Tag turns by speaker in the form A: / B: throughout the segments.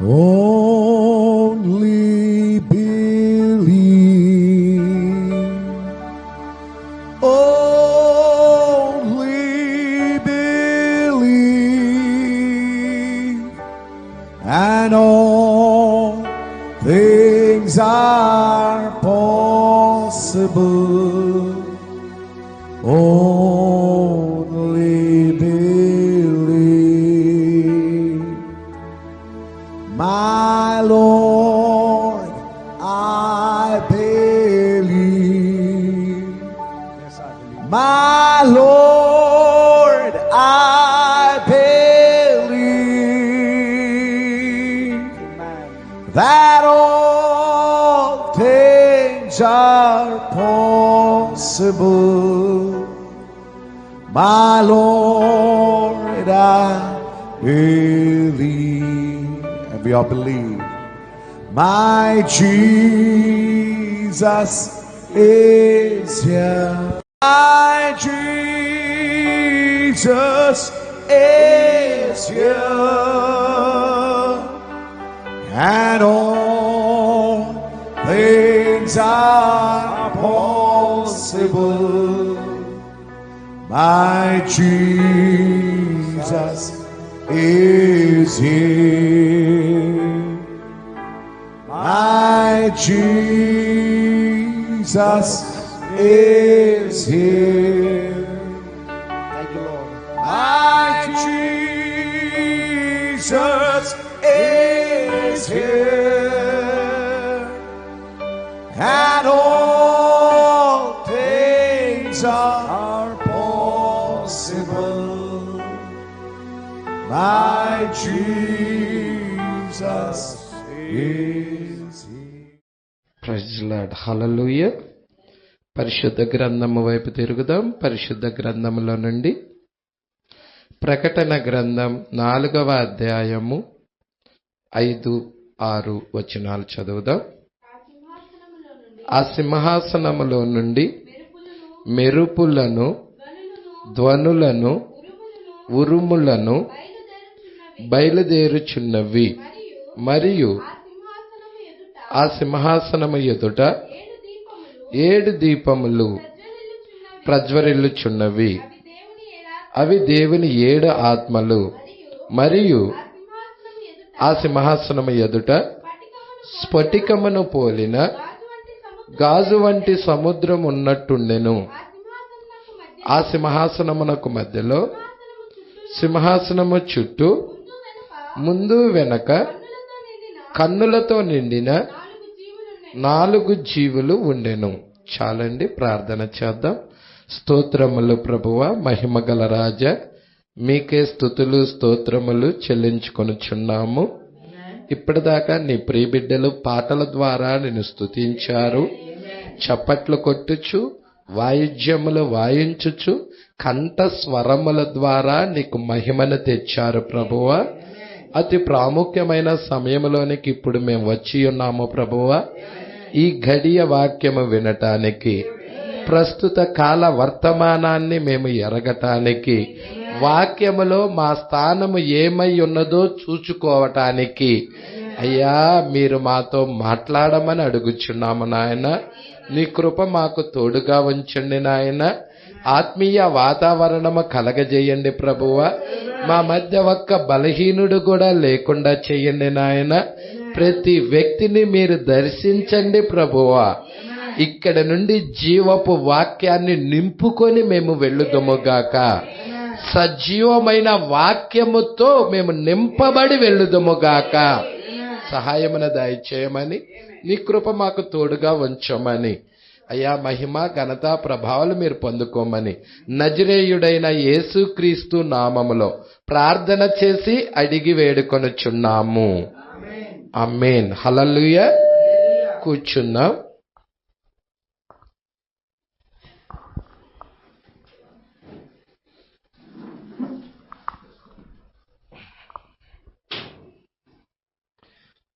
A: Only believe. Only believe. And all things are possible. Only believe. My Lord, I believe.
B: Yes, I believe.
A: My Lord, I believe
B: Amen.
A: that all things are possible. My Lord, I believe. And we all believe. My Jesus is here. My Jesus is here. And all things are possible. My Jesus is here. My Jesus is here.
B: Thank you, Lord.
A: My Jesus is here. And all things are possible. My Jesus is here.
C: Praise Lord. Hallelujah. పరిశుద్ధ గ్రంథము వైపు తిరుగుదాం. పరిశుద్ధ గ్రంథములో నుండి ప్రకటన గ్రంథం 4వ అధ్యాయము 5-6 వచనాలు చదువుదాం. ఆ సింహాసనములో నుండి మెరుపులను, ధ్వనులను, ఉరుములను బయలుదేరుచున్నవి. మరియు ఆ సింహాసనము ఎదుట 7 దీపములు ప్రజ్వరిల్లుచున్నవి. అవి దేవుని 7 ఆత్మలు. మరియు ఆ సింహాసనము ఎదుట స్ఫటికమును పోలిన గాజు వంటి సముద్రం ఉన్నట్టుండెను. ఆ సింహాసనమునకు మధ్యలో సింహాసనము చుట్టూ ముందు వెనక కన్నులతో నిండిన 4 జీవులు ఉండెను. చాలండి, ప్రార్థన చేద్దాం. స్తోత్రములు ప్రభువా, మహిమగల రాజా, మీకే స్తుతులు స్తోత్రములు చెల్లించుకొనుచున్నాము. ఇప్పటిదాకా నీ ప్రియబిడ్డలు పాటల ద్వారా నిన్ను స్తుతించారు. చప్పట్లు కొట్టుచు, వాయిద్యములు వాయించుచు, కంఠ స్వరముల ద్వారా నీకు మహిమను తెచ్చారు ప్రభువా. అతి ప్రాముఖ్యమైన సమయంలోనికి ఇప్పుడు మేము వచ్చి ఉన్నాము ప్రభువా. ఈ గడియ వాక్యము వినటానికి, ప్రస్తుత కాల వర్తమానాన్ని మేము ఎరగటానికి, వాక్యములో మా స్థానము ఏమై ఉన్నదో చూచుకోవటానికి అయ్యా మీరు మాతో మాట్లాడమని అడుగుచున్నాము నాయన. నీ కృప మాకు తోడుగా ఉంచండి నాయన. ఆత్మీయ వాతావరణము కలగజేయండి ప్రభువా. మా మధ్య ఒక్క బలహీనుడు కూడా లేకుండా చేయండి నాయన. ప్రతి వ్యక్తిని మీరు దర్శించండి ప్రభువా. ఇక్కడ నుండి జీవపు వాక్యాన్ని నింపుకొని మేము వెళ్ళుదుముగాక. సజీవమైన వాక్యముతో మేము నింపబడి వెళ్ళుదుముగాక. సహాయమును దయచేయమని, నీ కృప మాకు తోడుగా ఉంచమని, అయ్యా మహిమ ఘనత ప్రభావాలు మీరు పొందుకోమని నజరేయుడైన యేసుక్రీస్తు నామములో ప్రార్థన చేసి అడిగి వేడుకొనుచున్నాము. ఆమేన్. హల్లెలూయా. కూర్చున్నాం.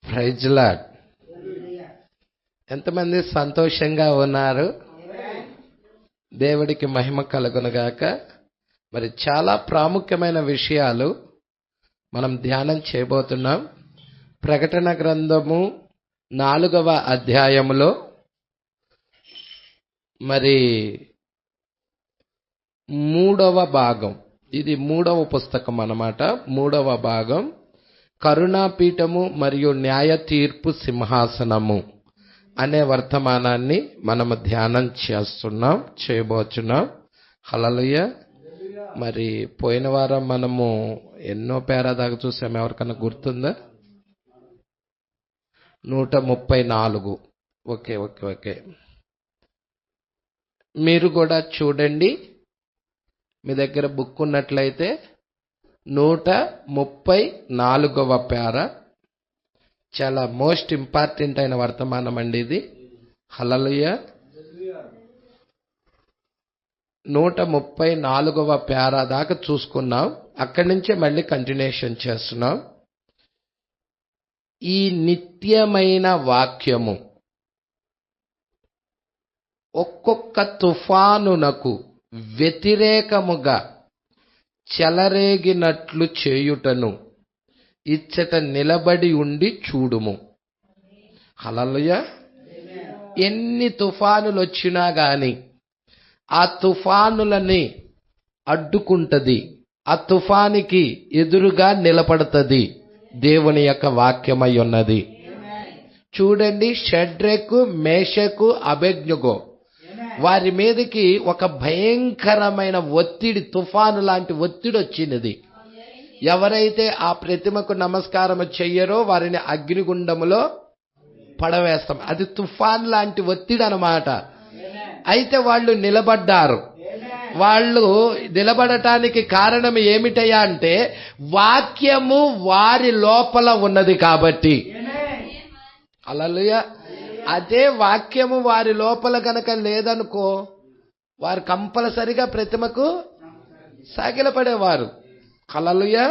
C: Praise Lord. ఎంతమంది సంతోషంగా ఉన్నారు? దేవుడికి మహిమ కలుగునుగాక. మరి చాలా ప్రాముఖ్యమైన విషయాలు మనం ధ్యానం చేయబోతున్నాం. ప్రకటన గ్రంథము 4వ అధ్యాయములో మరి 3వ భాగం, ఇది 3వ పుస్తకం అన్నమాట. 3వ భాగం కరుణాపీఠము మరియు న్యాయ తీర్పు సింహాసనము అనే వర్తమానాన్ని మనము ధ్యానం చేయబోతున్నాం. హల్లెలూయా. మరి పోయిన వారం మనము ఎన్నో పేరా దాకా చూసాము, ఎవరికన్నా గుర్తుందా? 134. ఓకే. మీరు కూడా చూడండి, మీ దగ్గర బుక్ ఉన్నట్లయితే 134వ పేర. చాలా మోస్ట్ ఇంపార్టెంట్ అయిన వర్తమానం అండి ఇది. హల్లెలూయా. 134వ పేర దాకా చూసుకున్నాం. అక్కడి నుంచే మళ్ళీ కంటిన్యూషన్ చేస్తున్నాం. ఈ నిత్యమైన వాక్యము ఒక్కొక్క తుఫానునకు వ్యతిరేకముగా చెలరేగినట్లు చేయుటను ఇచ్చట నిలబడి ఉండి చూడుము. హల్లెలూయా. ఎన్ని తుఫానులు వచ్చినా గాని ఆ తుఫానులని అడ్డుకుంటది, ఆ తుఫానికి ఎదురుగా నిలబడుతుంది దేవుని యొక్క వాక్యమై ఉన్నది. చూడండి, షడ్రకు, మేషకు, అబేద్నెగో వారి మీదకి ఒక భయంకరమైన ఒత్తిడి, తుఫాను లాంటి ఒత్తిడి వచ్చినది. ఎవరైతే ఆ ప్రతిమకు నమస్కారం చెయ్యరో వారిని అగ్నిగుండములో పడవేస్తాం. అది తుఫాన్ లాంటి ఒత్తిడి అన్నమాట. అయితే వాళ్ళు నిలబడ్డారు. వాళ్ళు నిలబడటానికి కారణం ఏమిటయ్యా అంటే వాక్యము వారి లోపల ఉన్నది కాబట్టి. హల్లెలూయా. అదే వాక్యము వారి లోపల గనక లేదనుకో, వారు కంపల్సరిగా ప్రతిమకు సాగిలపడేవారు. హల్లెలూయా.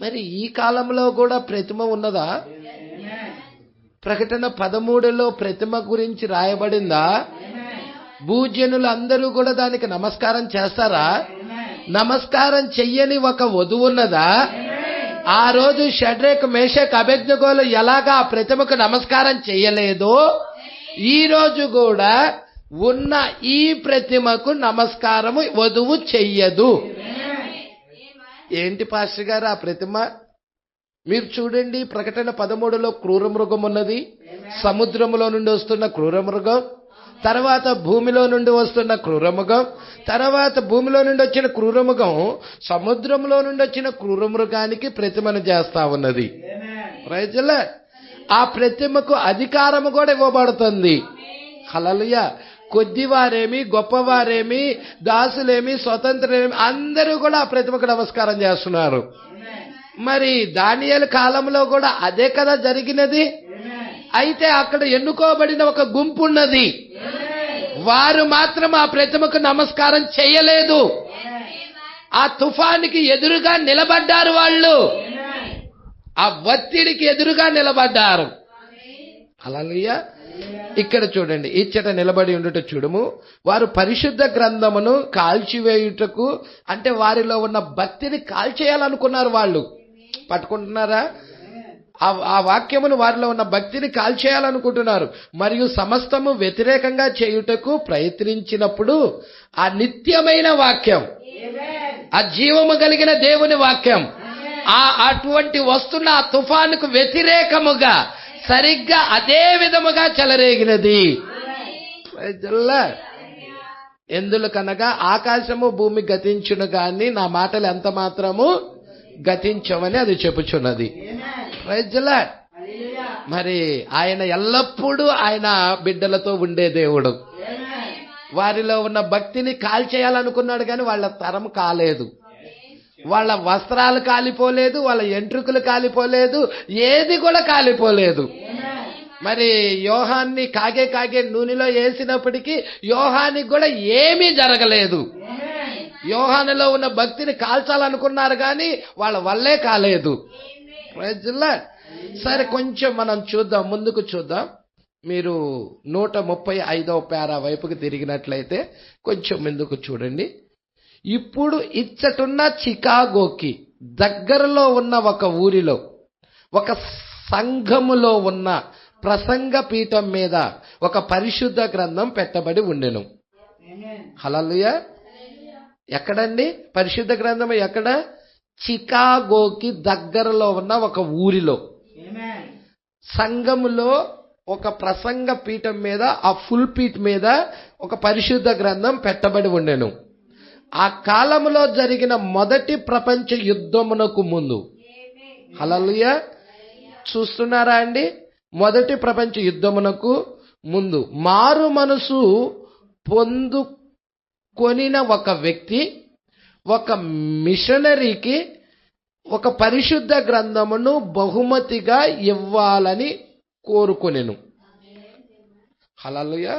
C: మరి ఈ కాలంలో కూడా ప్రతిమ ఉన్నదా? ప్రకటన 13లో ప్రతిమ గురించి రాయబడిందా? భూజనులు అందరూ కూడా దానికి నమస్కారం చేస్తారా? నమస్కారం చెయ్యని ఒక వధువు ఉన్నదా? ఆ రోజు షడ్రేక్, మేషక్, అబేద్నెగోలు ఎలాగా ఆ ప్రతిమకు నమస్కారం చెయ్యలేదో ఈ రోజు కూడా ఉన్న ఈ ప్రతిమకు నమస్కారము వధువు చెయ్యదు. ఏంటి పాస్టర్ గారు ఆ ప్రతిమ? మీరు చూడండి, ప్రకటన 13లో క్రూర మృగం ఉన్నది, సముద్రములో నుండి వస్తున్న క్రూర మృగం, తర్వాత భూమిలో నుండి వస్తున్న క్రూరమృగం, తర్వాత భూమిలో నుండి వచ్చిన క్రూరమృగం సముద్రంలో నుండి వచ్చిన క్రూరమృగానికి ప్రతిమను చేస్తా ఉన్నది. రైతుల ఆ ప్రతిమకు అధికారము కూడా ఇవ్వబడుతుంది. హల్లెలూయా. కొద్దివారేమి, గొప్పవారేమి, దాసులేమి, స్వతంత్రులేమి అందరూ కూడా ఆ ప్రతిమకు నమస్కారం చేస్తున్నారు. మరి దానియేలు కాలంలో కూడా అదే కదా జరిగినది. అయితే అక్కడ ఎన్నుకోబడిన ఒక గుంపు ఉన్నది, వారు మాత్రం ఆ ప్రతిమకు నమస్కారం చేయలేదు. ఆ తుఫానికి ఎదురుగా నిలబడ్డారు. వాళ్ళు ఆ ఒత్తిడికి ఎదురుగా నిలబడ్డారు. హల్లెలూయా. ఇక్కడ చూడండి, ఇచ్చట నిలబడి ఉండుట చూడుము, వారు పరిశుద్ధ గ్రంథమును కాల్చివేయుటకు, అంటే వారిలో ఉన్న భక్తిని కాల్చేయాలనుకున్నారు. వాళ్ళు పట్టుకుంటున్నారా? ఆ వాక్యమును, వారిలో ఉన్న భక్తిని కాల్చేయాలనుకుంటున్నారు. మరియు సమస్తము వ్యతిరేకంగా చేయుటకు ప్రయత్నించినప్పుడు ఆ నిత్యమైన వాక్యం, ఆ జీవము కలిగిన దేవుని వాక్యం అటువంటి వస్తున్న ఆ తుఫానుకు వ్యతిరేకముగా సరిగ్గా అదే విధముగా చెలరేగినది. ఎందుకనగా ఆకాశము భూమి గతించును గాని నా మాటలు ఎంత మాత్రము గతించవని అది చెప్పుచున్నది. మరి ఆయన ఎల్లప్పుడూ ఆయన బిడ్డలతో ఉండే దేవుడు. వారిలో ఉన్న భక్తిని కాల్చేయాలనుకున్నాడు కానీ వాళ్ళ తరం కాలేదు. వాళ్ళ వస్త్రాలు కాలిపోలేదు, వాళ్ళ ఎంట్రుకలు కాలిపోలేదు, ఏది కూడా కాలిపోలేదు. మరి యోహాన్ని కాగే నూనెలో వేసినప్పటికీ యోహానికి కూడా ఏమీ జరగలేదు. యోహానులో ఉన్న భక్తిని కాల్చాలనుకున్నారు కానీ వాళ్ళ వల్లే కాలేదు. సరే, కొంచెం మనం చూద్దాం, ముందుకు చూద్దాం. మీరు 135వ పేరా వైపుకి తిరిగినట్లయితే కొంచెం ముందుకు చూడండి. ఇప్పుడు ఇచ్చటున్న చికాగోకి దగ్గరలో ఉన్న ఒక ఊరిలో ఒక సంఘములో ఉన్న ప్రసంగ పీఠం మీద ఒక పరిశుద్ధ గ్రంథం పెట్టబడి ఉండెను. హల్లెలూయా. ఎక్కడండి పరిశుద్ధ గ్రంథం? ఎక్కడ? చికాగోకి దగ్గరలో ఉన్న ఒక ఊరిలో సంఘములో ఒక ప్రసంగ పీఠం మీద, ఆ ఫుల్ పీఠ్ మీద ఒక పరిశుద్ధ గ్రంథం పెట్టబడి ఉండెను. ఆ కాలంలో జరిగిన మొదటి ప్రపంచ యుద్ధమునకు ముందు. హల్లెలూయా. చూస్తున్నారా అండి? మొదటి ప్రపంచ యుద్ధమునకు ముందు మారు మనసు పొందుకొనిన ఒక వ్యక్తి ఒక మిషనరీకి ఒక పరిశుద్ధ గ్రంథమును బహుమతిగా ఇవ్వాలని కోరుకొనెను. హల్లెలూయా.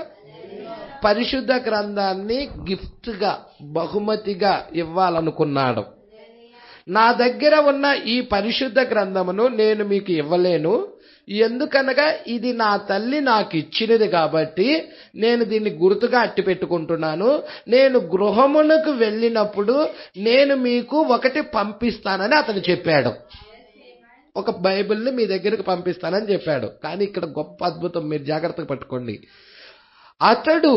C: పరిశుద్ధ గ్రంథాన్ని గిఫ్ట్గా, బహుమతిగా ఇవ్వాలనుకున్నాడు. నా దగ్గర ఉన్న ఈ పరిశుద్ధ గ్రంథమును నేను మీకు ఇవ్వలేను, ఎందుకనగా ఇది నా తల్లి నాకు ఇచ్చినది కాబట్టి నేను దీన్ని గుర్తుగా అట్టి పెట్టుకుంటున్నాను. నేను గృహమునకు వెళ్ళినప్పుడు నేను మీకు ఒకటి పంపిస్తానని అతను చెప్పాడు. ఒక బైబిల్ని మీ దగ్గరికి పంపిస్తానని చెప్పాడు. కానీ ఇక్కడ గొప్ప అద్భుతం, మీరు జాగ్రత్తగా పట్టుకోండి. అతడు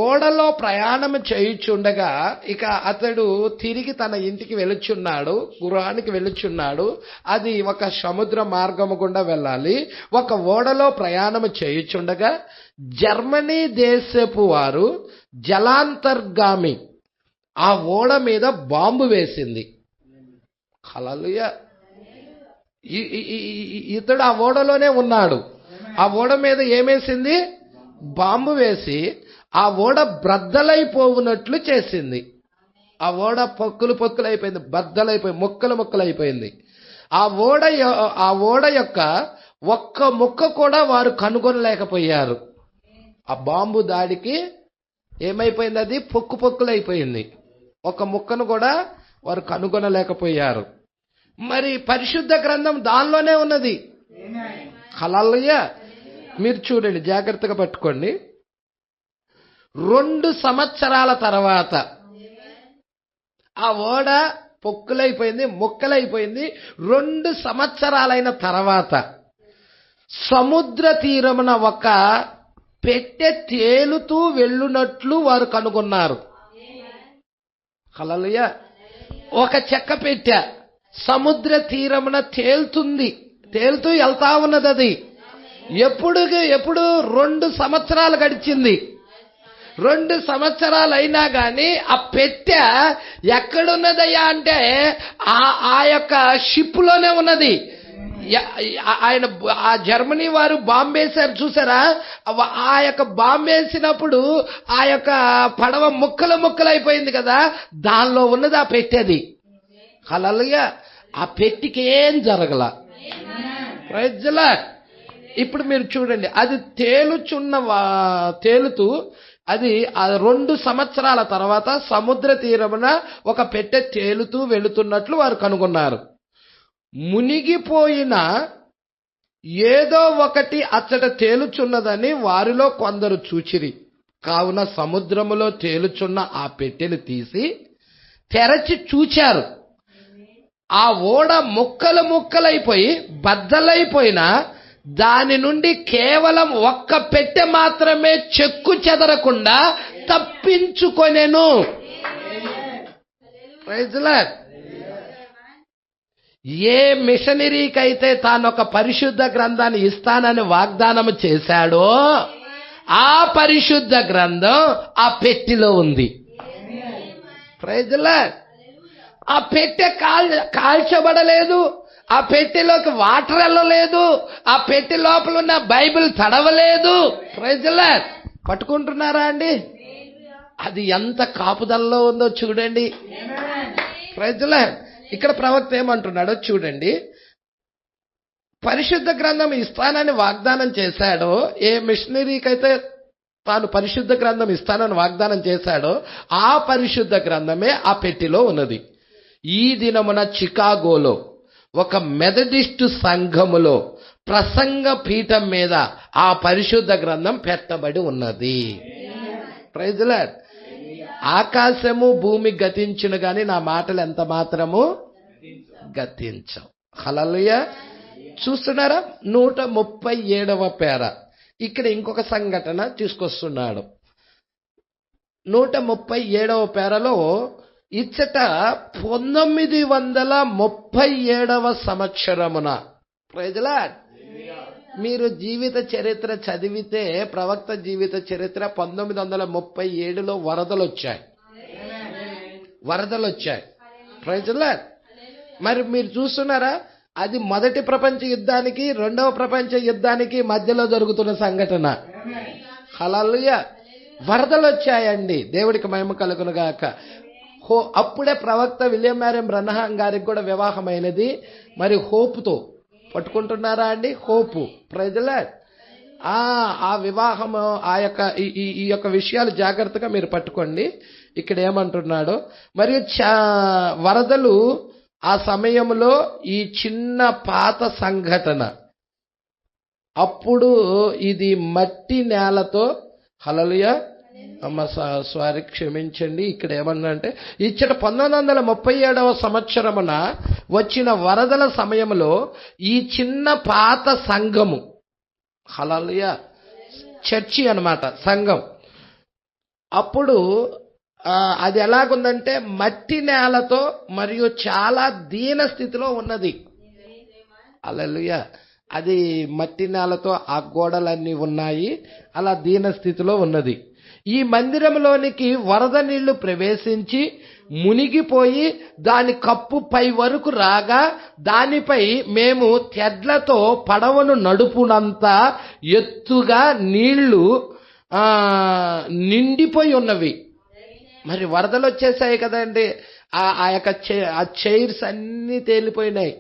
C: ఓడలో ప్రయాణం చేయుచుండగా ఇక అతడు తిరిగి తన ఇంటికి వెళ్ళుచున్నాడు, గృహానికి వెళ్ళుచున్నాడు. అది ఒక సముద్ర మార్గము గుండా వెళ్ళాలి. ఒక ఓడలో ప్రయాణం చేయుచుండగా జర్మనీ దేశపు వారు జలాంతర్గామి ఆ ఓడ మీద బాంబు వేసింది. హల్లెలూయా. ఇతడు ఆ ఓడలోనే ఉన్నాడు. ఆ ఓడ మీద ఏమేసింది? బాంబు వేసి ఆ ఓడ బ్రద్దలైపోవునట్లు చేసింది. ఆ ఓడ పొక్కులు అయిపోయింది, బద్దలైపోయి ముక్కలు అయిపోయింది. ఆ ఓడ యొక్క ఒక్క ముక్క కూడా వారు కనుగొనలేకపోయారు. ఆ బాంబు దాడికి ఏమైపోయింది? అది పొక్కులైపోయింది. ఒక ముక్కను కూడా వారు కనుగొనలేకపోయారు. మరి పరిశుద్ధ గ్రంథం దానిలోనే ఉన్నది. హల్లెలూయా. మీరు చూడండి, జాగ్రత్తగా పట్టుకోండి. 2 సంవత్సరాల తర్వాత ఆ ఓడ పొక్కులైపోయింది, ముక్కలైపోయింది. 2 సంవత్సరాలైన తర్వాత సముద్ర తీరమున ఒక పెట్టె తేలుతూ వెళ్ళునట్లు వారు కనుగొన్నారు. హల్లెలూయా. ఒక చెక్క పెట్టె సముద్ర తీరమున తేలుతూ వెళ్తా ఉన్నది. అది ఎప్పుడు 2 సంవత్సరాలు గడిచింది. 2 సంవత్సరాలు అయినా కానీ ఆ పెట్టె ఎక్కడున్నదయ్యా అంటే ఆ యొక్క షిప్ లోనే ఉన్నది. ఆ జర్మనీ వారు బాంబేశారు, చూసారా? ఆ యొక్క బాంబేసినప్పుడు ఆ యొక్క పడవ ముక్కలు అయిపోయింది కదా, దానిలో ఉన్నది ఆ పెట్టెది. హల్లెలూయా. ఆ పెట్టికి ఏం జరగల. Praise the Lord. ఇప్పుడు మీరు చూడండి, అది తేలుతూ అది 2 సంవత్సరాల తర్వాత సముద్ర తీరమున ఒక పెట్టె తేలుతూ వెళుతున్నట్లు వారు కనుగొన్నారు. మునిగిపోయిన ఏదో ఒకటి అచ్చట తేలుచున్నదని వారిలో కొందరు చూచిరి. కావున సముద్రములో తేలుచున్న ఆ పెట్టెను తీసి తెరచి చూచారు. ఆ ఓడ ముక్కలైపోయి బద్దలైపోయినా దాని నుండి కేవలం ఒక్క పెట్టె మాత్రమే చెక్కు చెదరకుండా తప్పించుకొనెను. Praise the Lord. ఏ మిషనరీకైతే తాను ఒక పరిశుద్ధ గ్రంథాన్ని ఇస్తానని వాగ్దానం చేశాడో ఆ పరిశుద్ధ గ్రంథం ఆ పెట్టెలో ఉంది. Praise the Lord. ఆ పెట్టె కాల్చబడలేదు, ఆ పెట్టెలోకి వాటర్ వెళ్ళలేదు, ఆ పెట్టె లోపల ఉన్న బైబిల్ తడవలేదు. Praise the Lord. పట్టుకుంటున్నారా అండి? అది ఎంత కాపుదలలో ఉందో చూడండి. Praise the lord. ఇక్కడ ప్రవక్త ఏమంటున్నాడో చూడండి. పరిశుద్ధ గ్రంథం ఇస్తానని వాగ్దానం చేశాడో, ఏ మిషనరీకైతే తాను పరిశుద్ధ గ్రంథం ఇస్తానని వాగ్దానం చేశాడో ఆ పరిశుద్ధ గ్రంథమే ఆ పెట్టెలో ఉన్నది. ఈ దినమున చికాగోలో ఒక మెథడిస్ట్ సంఘములో ప్రసంగ పీఠం మీద ఆ పరిశుద్ధ గ్రంథం పెట్టబడి ఉన్నది. Praise the Lord. ఆకాశము భూమి గతించును గాని నా మాటలు ఎంత మాత్రము గతించవు. హల్లెలూయా. చూస్తున్నారా 137వ పేర. ఇక్కడ ఇంకొక సంఘటన తీసుకొస్తున్నాడు. 137వ పేరలో ఇచ్చట 1937వ సంవత్సరమున, ప్రైజ్ లార్డ్, మీరు జీవిత చరిత్ర చదివితే ప్రవక్త జీవిత చరిత్ర 1937లో వరదలు వచ్చాయి. Praise lord. మరి మీరు చూస్తున్నారా, అది మొదటి ప్రపంచ యుద్ధానికి రెండవ ప్రపంచ యుద్ధానికి మధ్యలో జరుగుతున్న సంఘటన. హల్లెలూయా. వరదలు వచ్చాయండి. దేవుడికి మహిమ కలుగును గాక. అప్పుడే ప్రవక్త విలియం మ్యారియం బ్రనహాం గారికి కూడా వివాహమైనది. మరి హోపుతో పట్టుకుంటున్నారా అండి? హోపు. Praise lord. ఆ వివాహము, ఆ యొక్క ఈ యొక్క విషయాలు జాగ్రత్తగా మీరు పట్టుకోండి. ఇక్కడ ఏమంటున్నాడు, మరియు వరదలు ఆ సమయంలో ఈ చిన్న పాత సంఘటన. అప్పుడు ఇది మట్టి నేలతో, హల్లెలూయా, సారీ క్షమించండి, ఇక్కడ ఏమన్నా అంటే ఇచ్చట 1937వ సంవత్సరమున వచ్చిన వరదల సమయంలో ఈ చిన్న పాత సంఘము, హల్లెలూయా, చర్చి అన్నమాట, సంఘం. అప్పుడు అది ఎలాగుందంటే మట్టి నేలతో మరియు చాలా దీన స్థితిలో ఉన్నది. హల్లెలూయా. అది మట్టి నేలతో ఆ గోడలన్నీ ఉన్నాయి, అలా దీన స్థితిలో ఉన్నది. ఈ మందిరంలోనికి వరద నీళ్లు ప్రవేశించి మునిగిపోయి దాని కప్పు పై వరకు రాగా దానిపై మేము తెడ్లతో పడవను నడుపునంత ఎత్తుగా నీళ్లు నిండిపోయి ఉన్నవి. మరి వరదలు వచ్చేసాయి కదండి. ఆ యొక్క చైర్స్ అన్నీ తేలిపోయినాయి.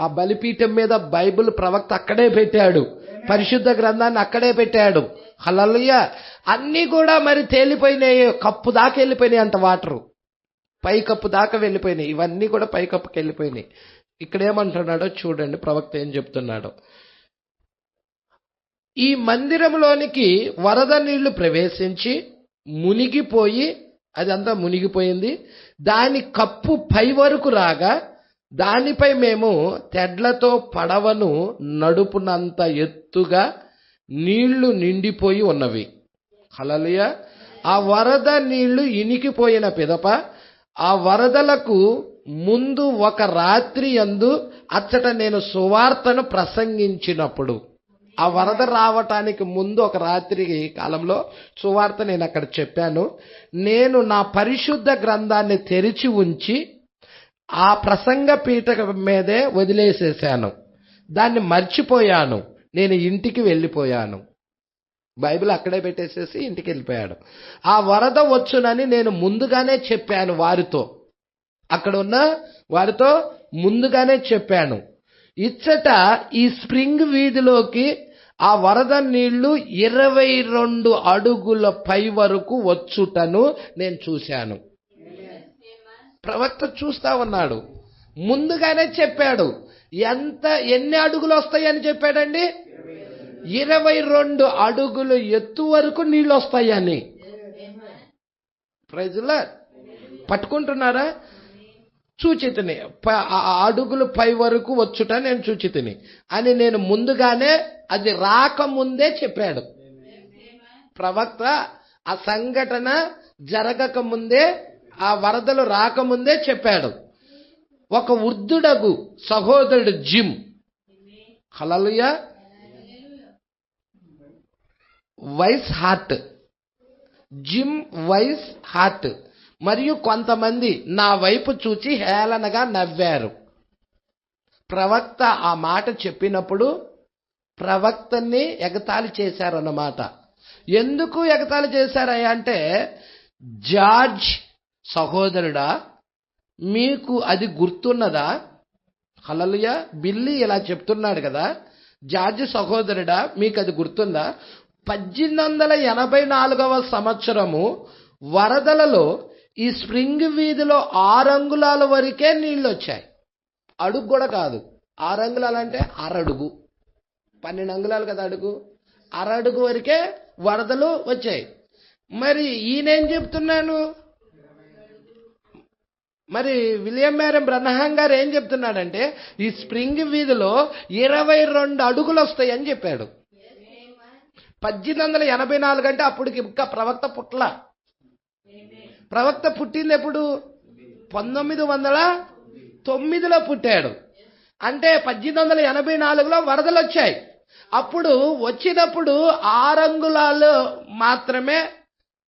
C: ఆ బలిపీఠం మీద బైబిల్ ప్రవక్త అక్కడే పెట్టాడు, పరిశుద్ధ గ్రంథాన్ని అక్కడే పెట్టాడు. హల్లెలూయా. అన్నీ కూడా మరి తేలిపోయినాయి, కప్పు దాకా వెళ్ళిపోయినాయి అంట. వాటరు పై కప్పు దాకా వెళ్ళిపోయినాయి. ఇవన్నీ కూడా పై కప్పుకి వెళ్ళిపోయినాయి. ఇక్కడ ఏమంటున్నాడో చూడండి, ప్రవక్త ఏం చెప్తున్నాడో. ఈ మందిరంలోనికి వరద నీళ్లు ప్రవేశించి మునిగిపోయి, అదంతా మునిగిపోయింది, దాని కప్పు పై వరకు రాగా దానిపై మేము తెడ్లతో పడవను నడుపునంత ఎత్తుగా నీళ్లు నిండిపోయి ఉన్నవి. హల్లెలూయా. ఆ వరద నీళ్లు ఇనికిపోయిన పిదప ఆ వరదలకు ముందు ఒక రాత్రి యందు అచ్చట నేను సువార్తను ప్రసంగించినప్పుడు, ఆ వరద రావటానికి ముందు ఒక రాత్రి కాలంలో సువార్త నేను అక్కడ చెప్పాను. నేను నా పరిశుద్ధ గ్రంథాన్ని తెరిచి ఉంచి ఆ ప్రసంగ పీఠ మీదే వదిలేసేసాను. దాన్ని మర్చిపోయాను. నేను ఇంటికి వెళ్ళిపోయాను. బైబిల్ అక్కడే పెట్టేసేసి ఇంటికి వెళ్ళిపోయాడు. ఆ వరద వచ్చునని నేను ముందుగానే చెప్పాను వారితో, అక్కడ ఉన్న వారితో ముందుగానే చెప్పాను. ఇచ్చట ఈ స్ప్రింగ్ వీధిలోకి ఆ వరద నీళ్లు 22 అడుగుల పై వరకు వచ్చుటను నేను చూశాను. ప్రవక్త చూస్తా ఉన్నాడు, ముందుగానే చెప్పాడు. ఎన్ని అడుగులు వస్తాయని చెప్పాడండి? 22 అడుగులు ఎత్తు వరకు నీళ్ళు వస్తాయని. Praise lord. పట్టుకుంటున్నారా? చూచితిని, అడుగులు పై వరకు వచ్చుట నేను చూచితిని అని నేను ముందుగానే, అది రాకముందే చెప్పాడు ప్రవక్త. ఆ సంఘటన జరగక ముందే, ఆ వరదలు రాకముందే చెప్పాడు. ఒక వృద్ధుడగు సహోదరుడు జిమ్, హల్లెలూయా, వైస్ హార్ట్, జిమ్ వైస్ హార్ట్ మరియు కొంతమంది నా వైపు చూచి హేళనగా నవ్వారు. ప్రవక్త ఆ మాట చెప్పినప్పుడు ప్రవక్తని ఎగతాళి చేశారన్నమాట. ఎందుకు ఎగతాళి చేశారయ్యా అంటే, జార్జ్ సహోదరుడా మీకు అది గుర్తున్నదా? హల్లెలూయా. బిల్లీ ఇలా చెప్తున్నాడు కదా, జార్జ్ సహోదరుడా మీకు అది గుర్తుందా? 1884వ సంవత్సరము వరదలలో ఈ స్ప్రింగ్ వీధిలో 6 అంగుళాల వరకే నీళ్ళు వచ్చాయి. అడుగు కూడా కాదు. 6 అంగుళాలు అంటే అరడుగు, 12 అంగుళాలు కదా అడుగు, అరడుగు వరకే వరదలు వచ్చాయి. మరి ఈయనేం చెప్తున్నాను, మరి విలియం మ్యారన్ బ్రహ్నాం గారు ఏం చెప్తున్నాడంటే ఈ స్ప్రింగ్ వీధిలో 22 అడుగులు వస్తాయని చెప్పాడు. 1884 అంటే అప్పటికి ఇంకా ప్రవక్త పుట్ల. ప్రవక్త పుట్టింది ఎప్పుడు? 1909లో పుట్టాడు. అంటే 1884లో వరదలు వచ్చాయి. అప్పుడు వచ్చినప్పుడు 6 అంగుళాలు మాత్రమే,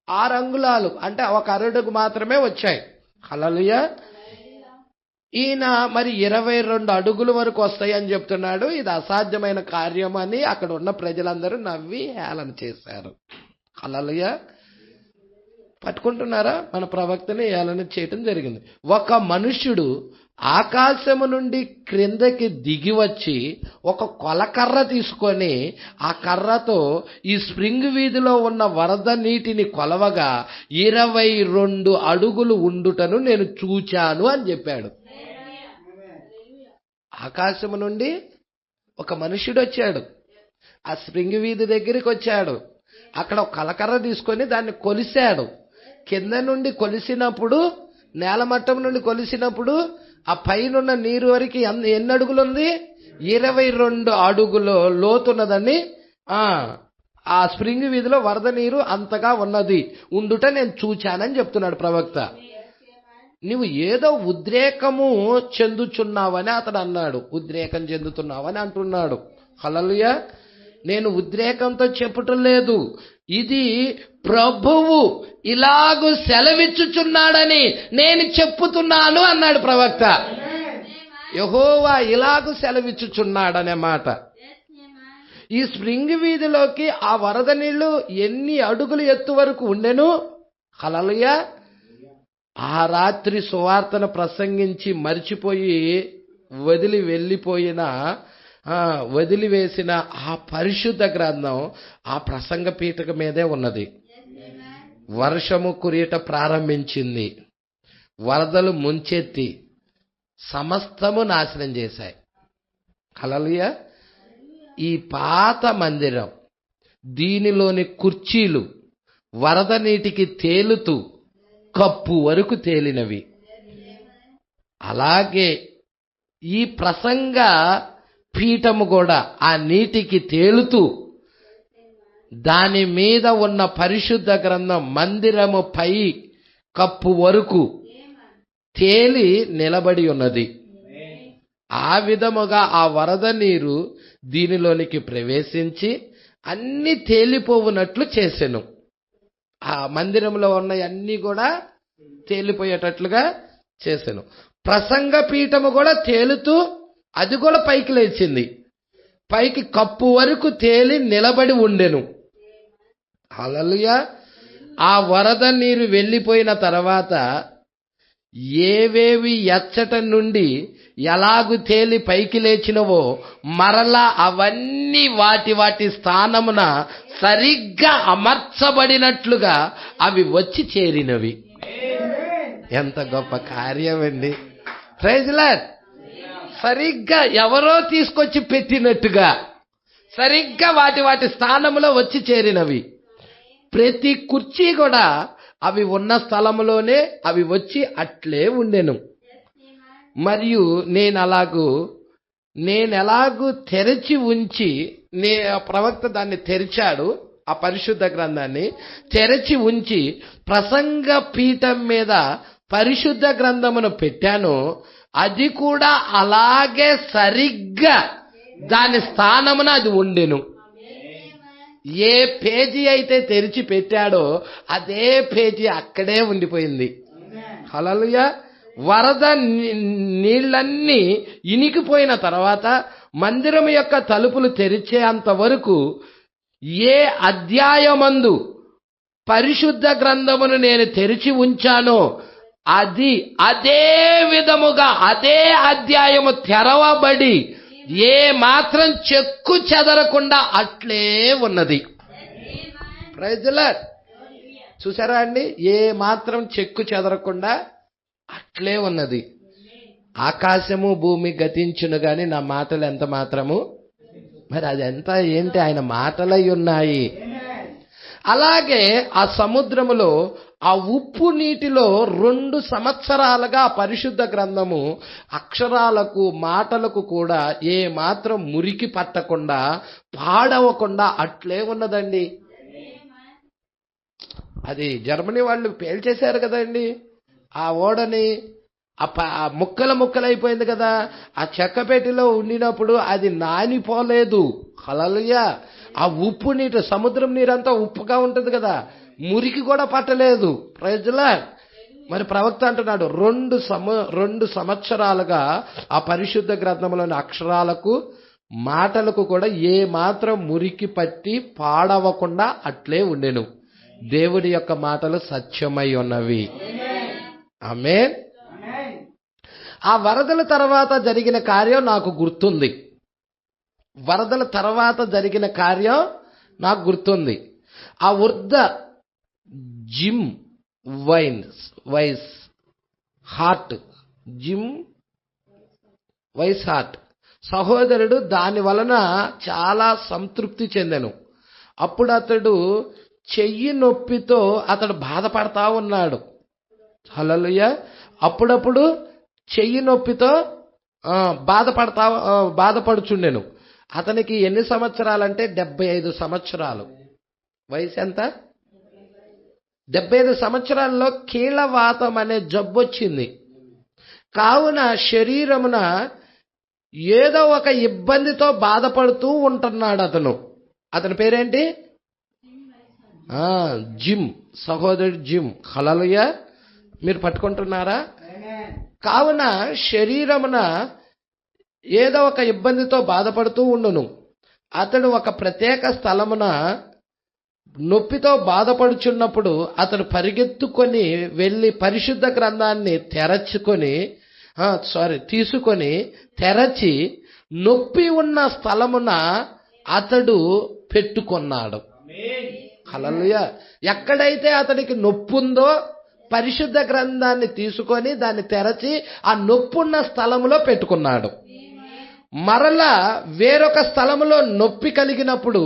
C: 6 అంగుళాలు అంటే 1 అడుగు మాత్రమే వచ్చాయి. హల్లెలూయా. ఈయన మరి 22 అడుగుల వరకు వస్తాయి అని చెప్తున్నాడు. ఇది అసాధ్యమైన కార్యం అని అక్కడ ఉన్న ప్రజలందరూ నవ్వి హేళన చేశారు. హల్లెలూయా. పట్టుకుంటున్నారా? మన ప్రవక్తని హేళన చేయటం జరిగింది. ఒక మనుష్యుడు ఆకాశము నుండి క్రిందకి దిగి వచ్చి ఒక కొలకర్ర తీసుకొని ఆ కర్రతో ఈ స్ప్రింగ్ వీధిలో ఉన్న వరద నీటిని కొలవగా 22 అడుగులు ఉండుటను నేను చూచాను అని చెప్పాడు. ఆకాశము నుండి ఒక మనుష్యుడు వచ్చాడు, ఆ స్ప్రింగ్ వీధి దగ్గరికి వచ్చాడు. అక్కడ ఒక కలకర్ర తీసుకొని దాన్ని కొలిశాడు. కింద నుండి కొలిసినప్పుడు, నేలమట్టం నుండి కొలిసినప్పుడు ఆ పైనున్న నీరు వరకు ఎన్ని అడుగులు ఉంది? 22 అడుగులు లోతున్నదని ఆ స్ప్రింగ్ వీధిలో వరద నీరు అంతగా ఉన్నది ఉండుట నేను చూచానని చెప్తున్నాడు ప్రవక్త. నువ్వు ఏదో ఉద్రేకము చెందుచున్నావని అతడు అన్నాడు. ఉద్రేకం చెందుతున్నావని అంటున్నాడు. హల్లెలూయా. నేను ఉద్రేకంతో చెప్పటం లేదు, ఇది ప్రభువు ఇలాగు సెలవిచ్చుచున్నాడని నేను చెప్పుతున్నాను అన్నాడు ప్రవక్త. యెహోవా ఇలాగు సెలవిచ్చుచున్నాడనే మాట. ఈ స్ప్రింగ్ వీధిలోకి ఆ వరద నీళ్లు ఎన్ని అడుగులు ఎత్తు వరకు ఉండెను? హల్లెలూయా. ఆ రాత్రి సువార్తను ప్రసంగించి మరిచిపోయి వదిలివేసిన ఆ పరిశుద్ధ గ్రంథం ఆ ప్రసంగ పీఠక మీదే ఉన్నది. వర్షము కురియట ప్రారంభించింది, వరదలు ముంచెత్తి సమస్తము నాశనం చేశాయి. హల్లెలూయా. ఈ పాత మందిరం, దీనిలోని కుర్చీలు వరద నీటికి తేలుతూ కప్పు వరకు తేలినవి. అలాగే ఈ ప్రసంగ పీఠము కూడా ఆ నీటికి తేలుతూ దాని మీద ఉన్న పరిశుద్ధ గ్రంథం మందిరము పై కప్పు వరకు తేలి నిలబడి ఉన్నది. ఆ విధముగా ఆ వరద నీరు దీనిలోనికి ప్రవేశించి అన్ని తేలిపోవునట్లు చేసెను. ఆ మందిరంలో ఉన్న అన్ని కూడా తేలిపోయేటట్లుగా చేసెను. ప్రసంగ పీఠము కూడా తేలుతూ అది కూడా పైకి లేచింది. పైకి కప్పు వరకు తేలి నిలబడి ఉండెను. హల్లెలూయా. ఆ వరద నీరు వెళ్ళిపోయిన తర్వాత ఏవేవి ఎచ్చట నుండి ఎలాగు తేలి పైకి లేచినవో మరలా అవన్నీ వాటి స్థానమున సరిగ్గా అమర్చబడినట్లుగా అవి వచ్చి చేరినవి. ఎంత గొప్ప కార్యం అండి. Praise lord. సరిగ్గా ఎవరో తీసుకొచ్చి పెట్టినట్టుగా సరిగ్గా వాటి స్థానంలో వచ్చి చేరినవి. ప్రతి కుర్చీ కూడా అవి ఉన్న స్థలంలోనే అవి వచ్చి అట్లే ఉండెను. మరియు నేనెలాగూ తెరచి ఉంచి, ప్రవక్త దాన్ని తెరిచాడు, ఆ పరిశుద్ధ గ్రంథాన్ని తెరచి ఉంచి ప్రసంగ పీఠం మీద పరిశుద్ధ గ్రంథమును పెట్టాను. అది కూడా అలాగే సరిగ్గా దాని స్థానమున అది ఉండెను. ఏ పేజీ అయితే తెరిచి పెట్టాడో అదే పేజీ అక్కడే ఉండిపోయింది. హల్లెలూయా. వరద నీళ్ళన్నీ ఇనికిపోయిన తర్వాత మందిరం యొక్క తలుపులు తెరిచేంత వరకు ఏ అధ్యాయమందు పరిశుద్ధ గ్రంథమును నేను తెరిచి ఉంచానో అదే విధముగా అదే అధ్యాయము తెరవబడి ఏ మాత్రం చెక్కు చెదరకుండా అట్లే ఉన్నది. Praise the lord. చూసారా అండి? ఏ మాత్రం చెక్కు చెదరకుండా అట్లే ఉన్నది. ఆకాశము భూమి గతించును గాని నా మాటలు ఎంత మాత్రము. మరి అది ఎంత ఏంటి? ఆయన మాటలై ఉన్నాయి. అలాగే ఆ సముద్రములో ఆ ఉప్పు నీటిలో 2 సంవత్సరాలుగా ఆ పరిశుద్ధ గ్రంథము అక్షరాలకు మాటలకు కూడా ఏ మాత్రం మురికి పట్టకుండా పాడవకుండా అట్లే ఉన్నదండి. అది జర్మనీ వాళ్ళు పేల్చేశారు కదండి ఆ ఓడని. ఆ ముక్కలైపోయింది కదా. ఆ చెక్కపెట్టిలో ఉండినప్పుడు అది నానిపోలేదు. హల్లెలూయా. ఆ ఉప్పు నీరు, సముద్రం నీరంతా ఉప్పుగా ఉంటుంది కదా, మురికి కూడా పట్టలేదు. Praise lord. మరి ప్రవక్త అంటున్నాడు 2 సంవత్సరాలుగా ఆ పరిశుద్ధ గ్రంథంలోని అక్షరాలకు మాటలకు కూడా ఏ మాత్రం మురికి పట్టి పాడవకుండా అట్లే ఉండెను. దేవుడి యొక్క మాటలు సత్యమై ఉన్నవి. ఆమేన్. ఆ వరదల తర్వాత జరిగిన కార్యం నాకు గుర్తుంది. వరదల తర్వాత జరిగిన కార్యం నాకు గుర్తుంది. ఆ వృద్ధ జిమ్ వైస్ హార్ట్ సహోదరుడు దాని వలన చాలా సంతృప్తి చెందెను. అప్పుడు అతడు చెయ్యి నొప్పితో అతడు బాధపడతా ఉన్నాడు. హల్లెలూయా. అప్పుడప్పుడు చెయ్యి నొప్పితో బాధపడుచుండెను. అతనికి ఎన్ని సంవత్సరాలంటే 75 సంవత్సరాలు. వయసు ఎంత? 75 సంవత్సరాల్లో కీళ్ళవాతం అనే జబ్బు వచ్చింది. కావున శరీరమున ఏదో ఒక ఇబ్బందితో బాధపడుతూ ఉంటున్నాడు అతను. అతని పేరేంటి? జిమ్, సహోదరుడు జిమ్. హల్లెలూయా. మీరు పట్టుకుంటున్నారా? కావున శరీరమున ఏదో ఒక ఇబ్బందితో బాధపడుతూ ఉండును. అతడు ఒక ప్రత్యేక స్థలమున నొప్పితో బాధపడుచున్నప్పుడు అతడు పరిగెత్తుకొని వెళ్ళి పరిశుద్ధ గ్రంథాన్ని తీసుకొని తెరచి నొప్పి ఉన్న స్థలమున అతడు పెట్టుకున్నాడు. హల్లెలూయా. ఎక్కడైతే అతనికి నొప్పి ఉందో పరిశుద్ధ గ్రంథాన్ని తీసుకొని దాన్ని తెరచి ఆ నొప్పున్న స్థలములో పెట్టుకున్నాడు. మరలా వేరొక స్థలములో నొప్పి కలిగినప్పుడు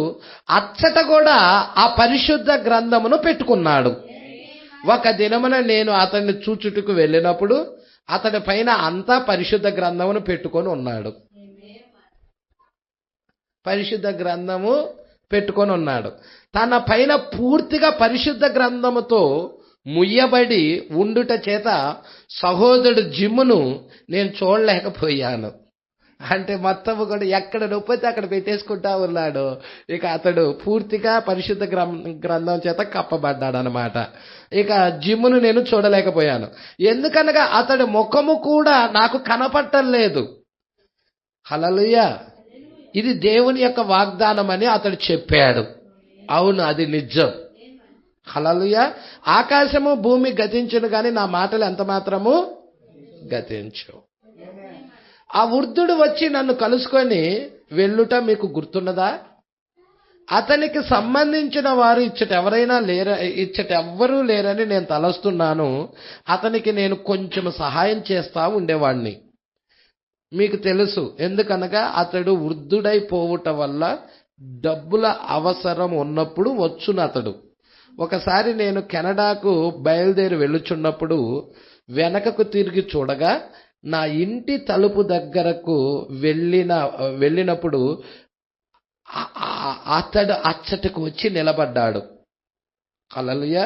C: అచ్చట కూడా ఆ పరిశుద్ధ గ్రంథమును పెట్టుకున్నాడు. ఒక దినమున నేను అతన్ని చూచుటకు వెళ్ళినప్పుడు అతడి పైన అంతా పరిశుద్ధ గ్రంథమును పెట్టుకొని ఉన్నాడు. పరిశుద్ధ గ్రంథము పెట్టుకొని ఉన్నాడు. తన పైన పూర్తిగా పరిశుద్ధ గ్రంథముతో ముయ్యబడి ఉండుట చేత సహోదరుడు జిమ్మును నేను చూడలేకపోయాను. అంటే మొత్తము కూడా ఎక్కడ నొప్పితే అక్కడ పెట్టేసుకుంటా ఉన్నాడు. ఇక అతడు పూర్తిగా పరిశుద్ధ గ్రంథం చేత కప్పబడ్డాడు అనమాట. ఇక జిమ్మును నేను చూడలేకపోయాను. ఎందుకనగా అతడి ముఖము కూడా నాకు కనపట్టలేదు. హల్లెలూయా. ఇది దేవుని యొక్క వాగ్దానం అని అతడు చెప్పాడు. అవును, అది నిజం. హల్లెలూయా. ఆకాశము భూమి గతించును గాని నా మాటలు ఎంత మాత్రము గతించు. ఆ వృద్ధుడు వచ్చి నన్ను కలుసుకొని వెళ్ళుట మీకు గుర్తున్నదా? అతనికి సంబంధించిన వారు ఇచ్చటెవ్వరూ లేరని నేను తలస్తున్నాను. అతనికి నేను కొంచెం సహాయం చేస్తా ఉండేవాడిని. మీకు తెలుసు, ఎందుకనగా అతడు వృద్ధుడైపోవుట వల్ల డబ్బుల అవసరం ఉన్నప్పుడు వచ్చును అతడు. ఒకసారి నేను కెనడాకు బయలుదేరి వెళ్ళుచున్నప్పుడు వెనకకు తిరిగి చూడగా నా ఇంటి తలుపు దగ్గరకు వెళ్ళినప్పుడు అతడు అచ్చటకు వచ్చి నిలబడ్డాడు. హల్లెలూయా.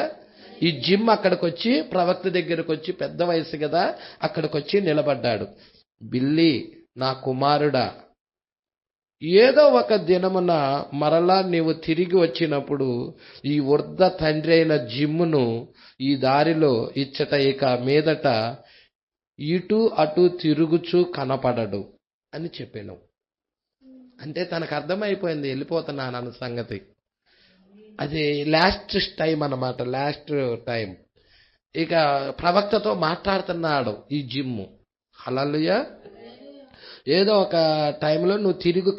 C: ఈ జిమ్ అక్కడికి వచ్చి ప్రవక్త దగ్గరకు వచ్చి, పెద్ద వయసు కదా, అక్కడికి వచ్చి నిలబడ్డాడు. బిల్లీ, నా కుమారుడా, ఏదో ఒక దినమున మరలా నీవు తిరిగి వచ్చినప్పుడు ఈ వృద్ధ తండ్రి అయిన జిమ్మును ఈ దారిలో ఇచ్చట ఇక మీదట ఇటు అటు తిరుగుచూ కనపడడు అని చెప్పాను. అంటే తనకు అర్థమైపోయింది వెళ్ళిపోతున్నాను అన్న సంగతి. అది లాస్ట్ టైం అన్నమాట, లాస్ట్ టైం. ఇక ప్రవక్తతో మాట్లాడుతున్నాడు ఈ జిమ్ము. హల్లెలూయా. ఏదో ఒక టైంలో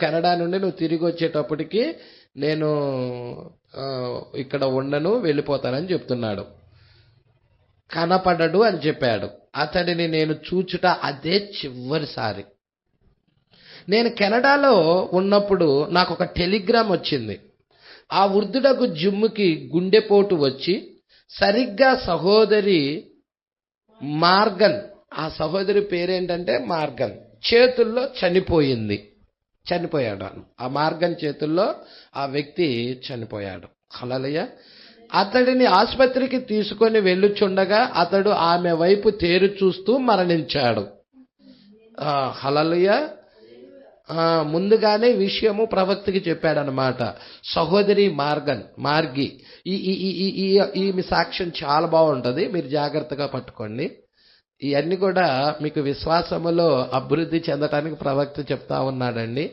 C: కెనడా నుండి నువ్వు తిరిగి వచ్చేటప్పటికి నేను ఇక్కడ ఉండను, వెళ్ళిపోతానని చెప్తున్నాడు. కనపడడు అని చెప్పాడు. అతడిని నేను చూచుట అదే చివరిసారి. నేను కెనడాలో ఉన్నప్పుడు నాకు ఒక టెలిగ్రామ్ వచ్చింది. ఆ వృద్ధుడకు జిమ్ముకి గుండెపోటు వచ్చి సరిగ్గా సహోదరి మార్గన్, ఆ సహోదరి పేరేంటంటే మార్గన్, చేతుల్లో చనిపోయాడు. ఆ మార్గన్ చేతుల్లో ఆ వ్యక్తి చనిపోయాడు. హల్లెలూయా. అతడిని ఆసుపత్రికి తీసుకొని వెళ్ళుచుండగా అతడు ఆమె వైపు తేరు చూస్తూ మరణించాడు. హల్లెలూయా. ముందుగానే విషయము ప్రవక్తకి చెప్పాడనమాట. సహోదరి మార్గి ఈమె సాక్ష్యం చాలా బాగుంటుంది, మీరు జాగ్రత్తగా పట్టుకోండి. ఇవన్నీ కూడా మీకు విశ్వాసములో అభివృద్ధి చెందటానికి ప్రవక్త చెప్తా ఉన్నాడండి.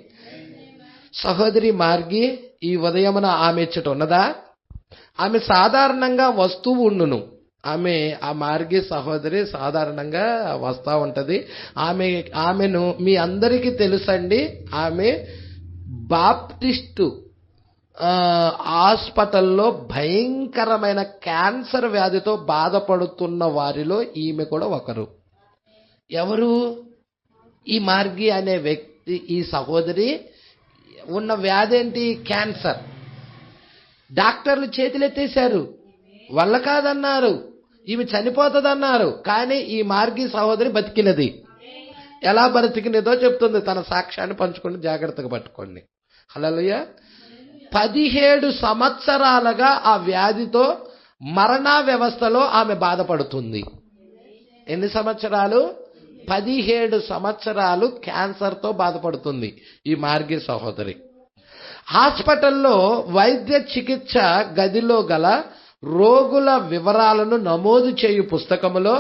C: సహోదరి మార్గి ఈ ఉదయమున ఆమె ఇచ్చట ఉన్నదా? ఆమె సాధారణంగా వస్తూ ఉండును. ఆ మార్గి సహోదరి సాధారణంగా వస్తూ ఉంటది. ఆమెను మీ అందరికీ తెలుసండి. ఆమె బాప్టిస్టు హాస్పిటల్లో భయంకరమైన క్యాన్సర్ వ్యాధితో బాధపడుతున్న వారిలో ఈమె కూడా ఒకరు. ఎవరు? ఈ మార్గి అనే వ్యక్తి, ఈ సహోదరి ఉన్న వ్యాధి ఏంటి? క్యాన్సర్. డాక్టర్లు చేతులెత్తేశారు, వల్ల కాదన్నారు, ఈమె చనిపోతుందన్నారు. కానీ ఈ మార్గి సహోదరి బతికినది. ఎలా బ్రతికినదో చెప్తుంది, తన సాక్ష్యాన్ని పంచుకొని జాగ్రత్తగా పట్టుకోండి. హల్లెలూయా. 17 సంవత్సరాలుగా ఆ వ్యాధితో మరణ వ్యవస్థలో ఆమె బాధపడుతుంది. ఎన్ని సంవత్సరాలు? 17 సంవత్సరాలు క్యాన్సర్తో బాధపడుతుంది ఈ మార్గి సహోదరి. హాస్పిటల్లో వైద్య చికిత్స గదిలో గల రోగుల వివరాలను నమోదు చేయు పుస్తకములో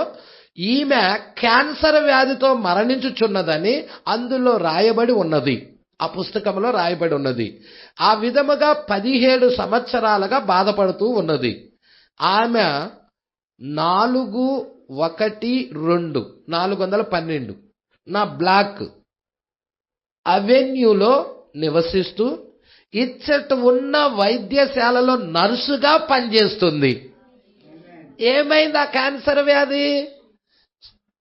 C: ఈమె క్యాన్సర్ వ్యాధితో మరణించుచున్నదని అందులో రాయబడి ఉన్నది. ఆ పుస్తకంలో రాయబడి ఉన్నది. ఆ విధముగా 17 సంవత్సరాలుగా బాధపడుతూ ఉన్నది. ఆమె 412 నా బ్లాక్ అవెన్యూలో నివసిస్తూ ఇచ్చట ఉన్న వైద్యశాలలో నర్సుగా పనిచేస్తుంది. ఏమైంది ఆ క్యాన్సర్ వ్యాధి?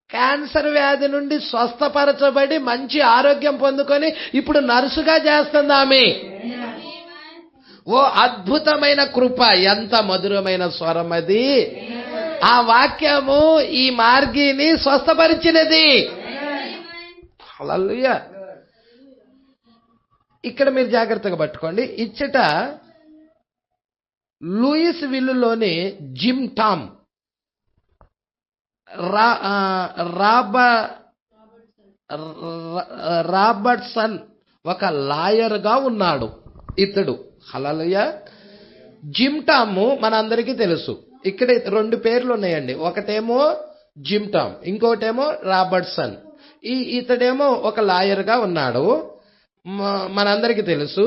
C: క్యాన్సర్ వ్యాధి నుండి స్వస్థపరచబడి మంచి ఆరోగ్యం పొందుకొని ఇప్పుడు నర్సుగా చేస్తుంది ఆమె. ఓ అద్భుతమైన కృప! ఎంత మధురమైన స్వరం అది! ఆ వాక్యము ఈ మార్గిని స్వస్థపరిచినది. హల్లెలూయా. ఇక్కడ మీరు జాగ్రత్తగా పట్టుకోండి. ఇచ్చట లూయిస్ విల్లులోని జిమ్ టామ్ రాబర్ట్సన్ ఒక లాయర్గా ఉన్నాడు ఇతడు. హల్లెలూయా. జిమ్ టామ్ మనందరికీ తెలుసు. ఇక్కడ 2 పేర్లు ఉన్నాయండి. ఒకటేమో జిమ్ టామ్, ఇంకోటేమో రాబర్ట్సన్. ఇతడేమో ఒక లాయర్గా ఉన్నాడు. మనందరికీ తెలుసు.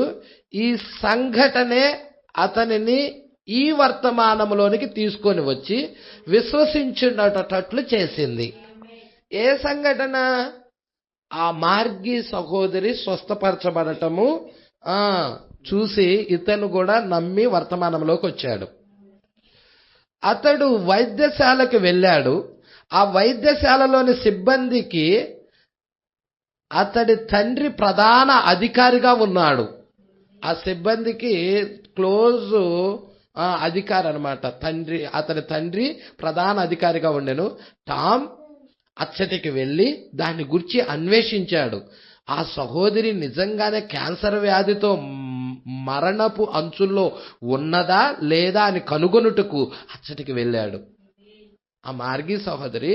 C: ఈ సంఘటనే అతనిని ఈ వర్తమానంలోనికి తీసుకొని వచ్చి విశ్వసించున్నట్లు చేసింది. ఏ సంఘటన? ఆ మార్గి సహోదరి స్వస్థపరచబడటము చూసి ఇతను కూడా నమ్మి వర్తమానంలోకి వచ్చాడు. అతడు వైద్యశాలకు వెళ్ళాడు. ఆ వైద్యశాలలోని సిబ్బందికి అతడి తండ్రి ప్రధాన అధికారిగా ఉన్నాడు. ఆ సిబ్బందికి క్లోజ్ అధికారి అనమాట. అతని తండ్రి ప్రధాన అధికారిగా ఉండెను. టామ్ అచ్చటికి వెళ్ళి దాన్ని గురించి అన్వేషించాడు. ఆ సహోదరి నిజంగానే క్యాన్సర్ వ్యాధితో మరణపు అంచుల్లో ఉన్నదా లేదా అని కనుగొనుటకు అచ్చటికి వెళ్ళాడు. ఆ మార్గి సహోదరి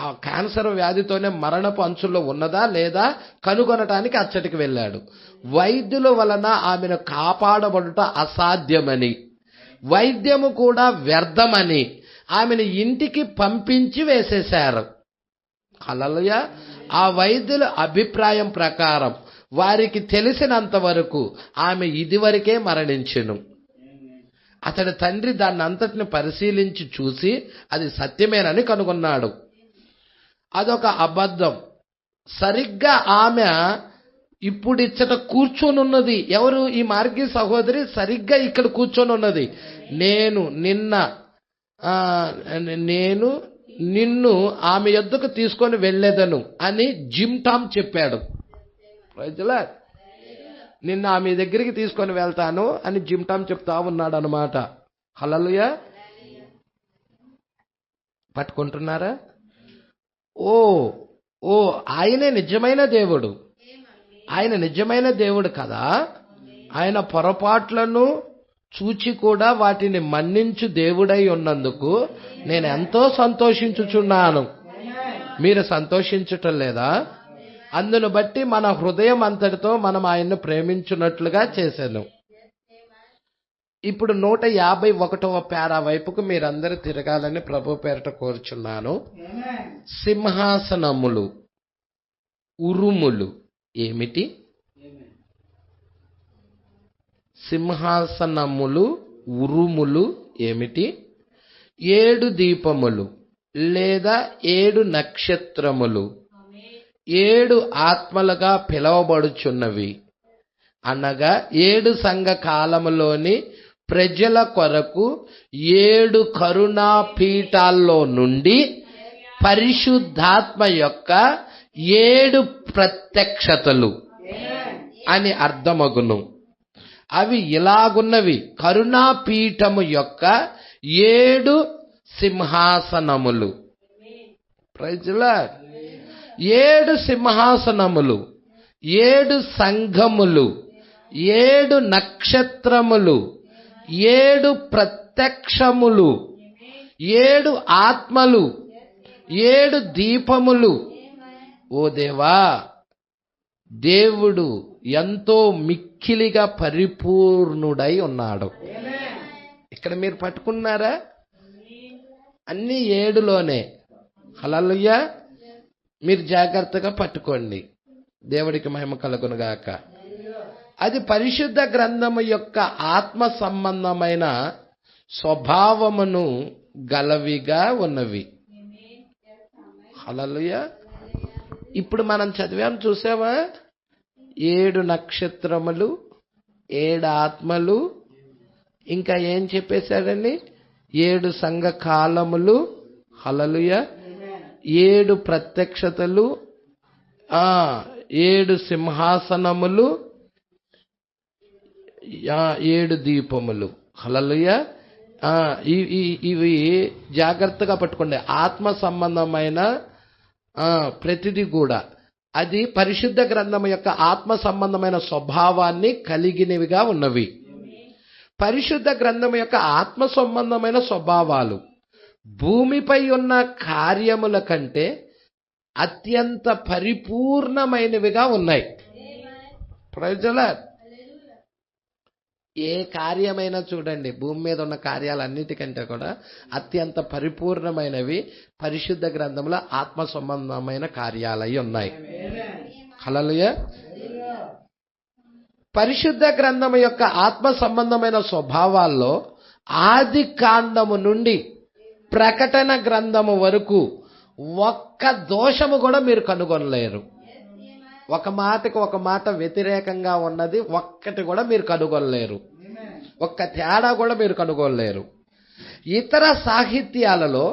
C: ఆ క్యాన్సర్ వ్యాధితోనే మరణపు అంచుల్లో ఉన్నదా లేదా కనుగొనటానికి అచ్చటికి వెళ్ళాడు. వైద్యుల వలన ఆమెను కాపాడబడుట అసాధ్యమని, వైద్యము కూడా వ్యర్థమని ఆమెను ఇంటికి పంపించి వేసేశారు. హల్లెలూయా. ఆ వైద్యుల అభిప్రాయం ప్రకారం వారికి తెలిసినంత వరకు ఆమె ఇదివరకే మరణించెను. అతడి తండ్రి దాన్ని అంతటిని పరిశీలించి చూసి అది సత్యమేనని కనుగొన్నాడు. అదొక అబద్ధం. సరిగ్గా ఆమె ఇప్పుడు ఇచ్చట కూర్చొని ఉన్నది. ఎవరు? ఈ మార్గి సహోదరి సరిగ్గా ఇక్కడ కూర్చొని ఉన్నది. నేను నిన్ను ఆమె యొద్దకు తీసుకొని వెళ్ళేదను అని జిమ్ టామ్ చెప్పాడు. నిన్ను ఆమె దగ్గరికి తీసుకొని వెళ్తాను అని జిమ్ టామ్ చెప్తా ఉన్నాడు అనమాట. హల్లెలూయా. పట్టుకుంటున్నారా? ఓ ఓ ఆయనే నిజమైన దేవుడు. ఆయన నిజమైన దేవుడు కదా. ఆయన పొరపాట్లను చూచి కూడా వాటిని మన్నించు దేవుడై ఉన్నందుకు నేను ఎంతో సంతోషించుచున్నాను. మీరు సంతోషించటం లేదా? అందును బట్టి మన హృదయం అంతటితో మనం ఆయన్ను ప్రేమించున్నట్లుగా చేశాను. ఇప్పుడు 151వ పేరా వైపుకు మీరందరూ తిరగాలని ప్రభు పేరట కోరుచున్నాను. సింహాసనములు, ఉరుములు ఏమిటి? సింహాసనములు, ఉరుములు ఏమిటి? 7 దీపములు లేదా 7 నక్షత్రములు 7 ఆత్మలుగా పిలువబడుచున్నవి, అనగా 7 సంఘ కాలములోని ప్రజల కొరకు 7 కరుణా పీఠాల్లో నుండి పరిశుద్ధాత్మ యొక్క 7 ప్రత్యక్షతలు అని అర్థమగును. అవి ఇలాగున్నవి: కరుణాపీఠము యొక్క 7 సింహాసనములు. Praise the Lord. 7 సింహాసనములు, 7 సంఘములు, 7 నక్షత్రములు, 7 ప్రత్యక్షములు, 7 ఆత్మలు, 7 దీపములు. ఓ దేవా, దేవుడు ఎంతో మిక్కిలిగా పరిపూర్ణుడై ఉన్నాడు. ఇక్కడ మీరు పట్టుకున్నారా? అన్ని 7లోనే. హల్లెలూయా. మీరు జాగ్రత్తగా పట్టుకోండి. దేవుడికి మహిమ కలుగునుగాక. అది పరిశుద్ధ గ్రంథము యొక్క ఆత్మ సంబంధమైన స్వభావమును గలవిగా ఉన్నవి. హల్లెలూయా. ఇప్పుడు మనం చదివాం, చూసావా? 7 నక్షత్రములు, 7 ఆత్మలు, ఇంకా ఏం చెప్పేశాడండి? 7 సంఘ కాలములు. హల్లెలూయా. 7 ప్రత్యక్షతలు, 7 సింహాసనములు, 7 దీపములు. హల్లెలూయా. ఇవి జాగ్రత్తగా పట్టుకోండి. ఆత్మ సంబంధమైన ప్రతిదీ కూడా అది పరిశుద్ధ గ్రంథం యొక్క ఆత్మ సంబంధమైన స్వభావాన్ని కలిగినవిగా ఉన్నవి. పరిశుద్ధ గ్రంథం యొక్క ఆత్మ సంబంధమైన స్వభావాలు భూమిపై ఉన్న కార్యముల కంటే అత్యంత పరిపూర్ణమైనవిగా ఉన్నాయి. Praise the Lord. ఏ కార్యమైనా చూడండి, భూమి మీద ఉన్న కార్యాలన్నిటికంటే కూడా అత్యంత పరిపూర్ణమైనవి పరిశుద్ధ గ్రంథంలో ఆత్మ సంబంధమైన కార్యాలై ఉన్నాయి. హల్లెలూయా. పరిశుద్ధ గ్రంథం యొక్క ఆత్మ సంబంధమైన స్వభావాల్లో ఆది కాండము నుండి ప్రకటన గ్రంథము వరకు ఒక్క దోషము కూడా మీరు కనుగొనలేరు. ఒక మాటకు ఒక మాట వ్యతిరేకంగా ఉన్నది ఒక్కటి కూడా మీరు కనుగొనలేరు. ఒక్క తేడా కూడా మీరు కనుగొనలేరు. ఇతర సాహిత్యాలలో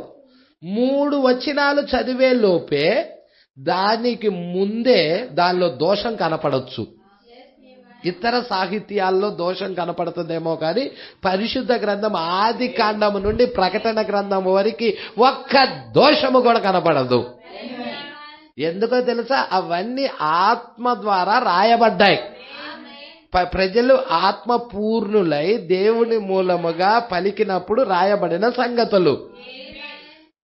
C: 3 వచనాలు చదివే లోపే దానికి ముందే దానిలో దోషం కనపడవచ్చు. ఇతర సాహిత్యాల్లో దోషం కనపడుతుందేమో కానీ పరిశుద్ధ గ్రంథం ఆది కాండము నుండి ప్రకటన గ్రంథం వరకు ఒక్క దోషము కూడా కనపడదు. ఎందుకో తెలుసా? అవన్నీ ఆత్మ ద్వారా రాయబడ్డాయి. ప్రజలు ఆత్మ పూర్ణులై దేవుని మూలముగా పలికినప్పుడు రాయబడిన సంగతులు.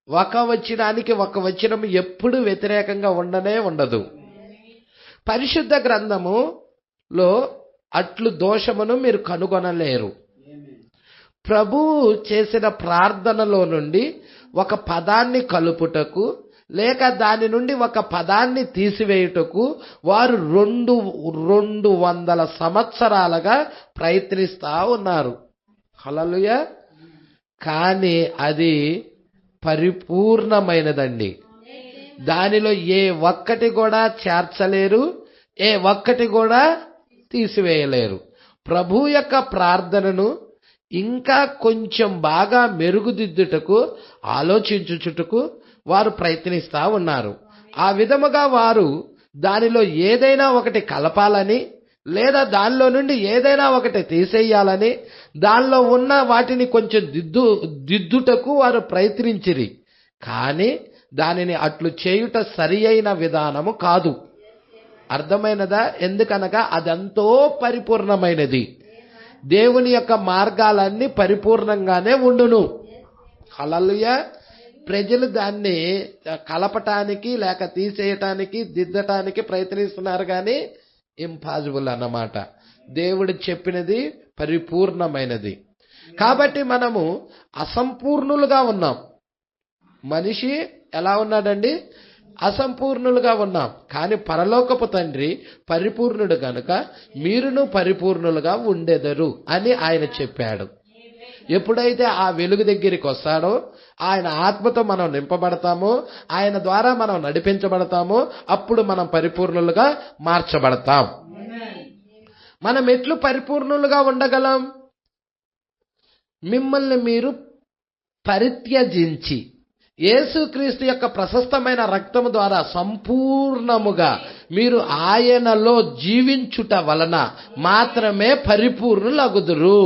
C: ఒక వచనానికి ఒక వచనం ఎప్పుడు వ్యతిరేకంగా ఉండనే ఉండదు. పరిశుద్ధ గ్రంథములో అట్లు దోషమును మీరు కనుగొనలేరు. ప్రభువు చేసిన ప్రార్థనలో నుండి ఒక పదాన్ని కలుపుటకు లేక దాని నుండి ఒక పదాన్ని తీసివేయుటకు వారు 200 సంవత్సరాలుగా ప్రయత్నిస్తా ఉన్నారు. హల్లెలూయా. కానీ అది పరిపూర్ణమైనదండి. దానిలో ఏ ఒక్కటి కూడా చేర్చలేరు, ఏ ఒక్కటి కూడా తీసివేయలేరు. ప్రభు యొక్క ప్రార్థనను ఇంకా కొంచెం బాగా మెరుగుదిద్దుటకు ఆలోచించుటకు వారు ప్రయత్నిస్తా ఉన్నారు. ఆ విధముగా వారు దానిలో ఏదైనా ఒకటి కలపాలని లేదా దానిలో నుండి ఏదైనా ఒకటి తీసేయాలని దానిలో ఉన్న వాటిని కొంచెం దిద్దుటకు వారు ప్రయత్నించిరి. కానీ దానిని అట్లు చేయుట సరి అయిన విధానము కాదు. అర్థమైనదా? ఎందుకనగా అదంతో పరిపూర్ణమైనది. దేవుని యొక్క మార్గాలన్నీ పరిపూర్ణంగానే ఉండును. హల్లెలూయా. ప్రజలు దాన్ని కలపటానికి లేక తీసేయటానికి దిద్దటానికి ప్రయత్నిస్తున్నారు, కానీ ఇంపాసిబుల్ అన్నమాట. దేవుడు చెప్పినది పరిపూర్ణమైనది. కాబట్టి మనము అసంపూర్ణులుగా ఉన్నాం. మనిషి ఎలా ఉన్నాడండి? అసంపూర్ణులుగా ఉన్నాం. కానీ పరలోకపు తండ్రి పరిపూర్ణుడు గనుక మీరును పరిపూర్ణులుగా ఉండెదరు అని ఆయన చెప్పాడు. ఎప్పుడైతే ఆ వెలుగు దగ్గరికి వస్తాడో, ఆయన ఆత్మతో మనం నింపబడతామో, ఆయన ద్వారా మనం నడిపించబడతామో, అప్పుడు మనం పరిపూర్ణులుగా మార్చబడతాం. మనం ఎట్లు పరిపూర్ణులుగా ఉండగలం? మిమ్మల్ని మీరు పరిత్యజించి యేసుక్రీస్తు యొక్క ప్రశస్తమైన రక్తము ద్వారా సంపూర్ణముగా మీరు ఆయనలో జీవించుట వలన మాత్రమే పరిపూర్ణులగుదురు.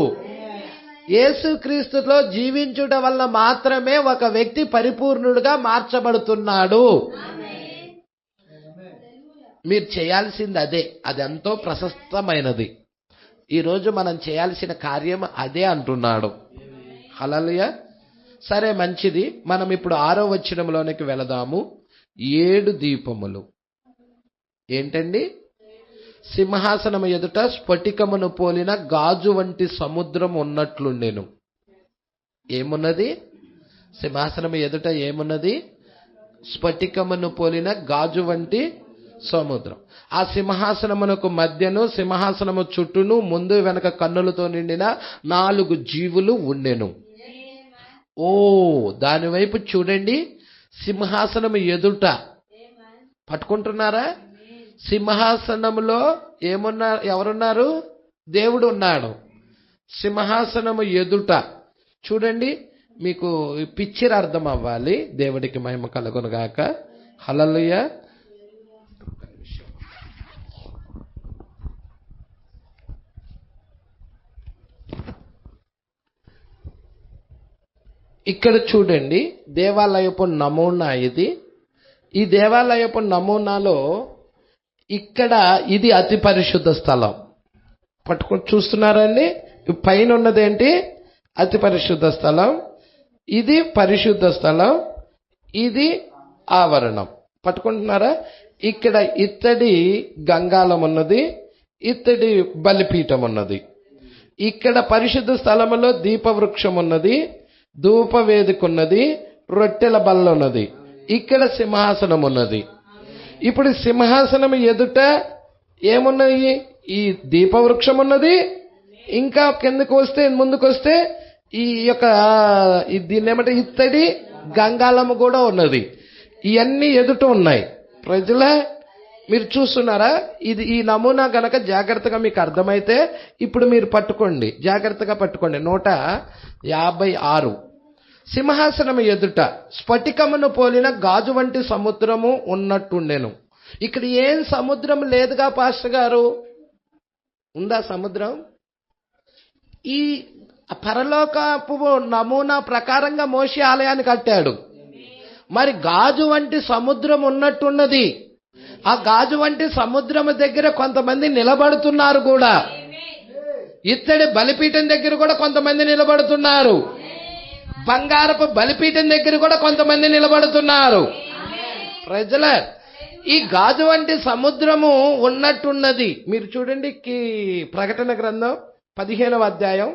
C: యేసుక్రీస్తులో జీవించుట వల్ల మాత్రమే ఒక వ్యక్తి పరిపూర్ణుడుగా మార్చబడుతున్నాడు. మీరు చేయాల్సింది అదే. అదెంతో ప్రశస్తమైనది. ఈరోజు మనం చేయాల్సిన కార్యం అదే అంటున్నాడు. హల్లెలూయా. సరే, మంచిది. మనం ఇప్పుడు 6వ వచనంలోనికి వెళదాము. 7 దీపములు ఏంటండి? సింహాసనము ఎదుట స్ఫటికమును పోలిన గాజు వంటి సముద్రం ఉన్నట్లుండెను. ఏమున్నది? సింహాసనము ఎదుట ఏమున్నది? స్ఫటికమును పోలిన గాజు వంటి సముద్రం. ఆ సింహాసనమునకు మధ్యను, సింహాసనము చుట్టూను ముందు వెనక కన్నులతో నిండిన 4 జీవులు ఉండెను. ఓ, దాని వైపు చూడండి. సింహాసనము ఎదుట పట్టుకుంటున్నారా? సింహాసనములో ఎవరున్నారు? దేవుడు ఉన్నాడు. సింహాసనము ఎదుట చూడండి. మీకు పిక్చర్ అర్థం అవ్వాలి. దేవుడికి మహిమ కలుగునుగాక. హల్లెలూయా. ఇక్కడ చూడండి, దేవాలయపు నమూనా ఇది. ఈ దేవాలయపు నమూనాలో ఇక్కడ ఇది అతి పరిశుద్ధ స్థలం. పట్టుకొని చూస్తున్నారండి? పైన ఉన్నదేంటి? అతి పరిశుద్ధ స్థలం. ఇది పరిశుద్ధ స్థలం, ఇది ఆవరణం. పట్టుకుంటున్నారా? ఇక్కడ ఇత్తడి గంగాళం ఉన్నది, ఇత్తడి బలిపీఠం ఉన్నది. ఇక్కడ పరిశుద్ధ స్థలములో దీపవృక్షం ఉన్నది, ధూపవేదిక ఉన్నది, రొట్టెల బల్ల ఉన్నది. ఇక్కడ సింహాసనం ఉన్నది. ఇప్పుడు సింహాసనం ఎదుట ఏమున్నాయి? ఈ దీపవృక్షం ఉన్నది. ఇంకా కిందకు వస్తే, ముందుకు వస్తే ఈ యొక్క దీన్ని ఏమంటే ఇత్తడి గంగాళము కూడా ఉన్నది. ఇవన్నీ ఎదుట ఉన్నాయి. ప్రజల మీరు చూస్తున్నారా? ఇది ఈ నమూనా గనక జాగ్రత్తగా మీకు అర్థమైతే ఇప్పుడు మీరు పట్టుకోండి, జాగ్రత్తగా పట్టుకోండి. 156. సింహాసనం ఎదుట స్ఫటికమును పోలిన గాజు వంటి సముద్రము ఉన్నట్టుండెను. ఇక్కడ ఏం సముద్రం లేదుగా పాస్టర్ గారు? ఉందా సముద్రం? ఈ పరలోకపు నమూనా ప్రకారంగా మోషే ఆలయాన్ని కట్టాడు. మరి గాజు వంటి సముద్రం ఉన్నట్టున్నది. ఆ గాజు వంటి సముద్రము దగ్గర కొంతమంది నిలబడుతున్నారు కూడా. ఇత్తడి బలిపీఠం దగ్గర కూడా కొంతమంది నిలబడుతున్నారు. బంగారపు బలిపీఠం దగ్గర కూడా కొంతమంది నిలబడుతున్నారు. ప్రజల ఈ గాజు వంటి సముద్రము ఉన్నట్టున్నది. మీరు చూడండి, ప్రకటన గ్రంథం 15వ అధ్యాయం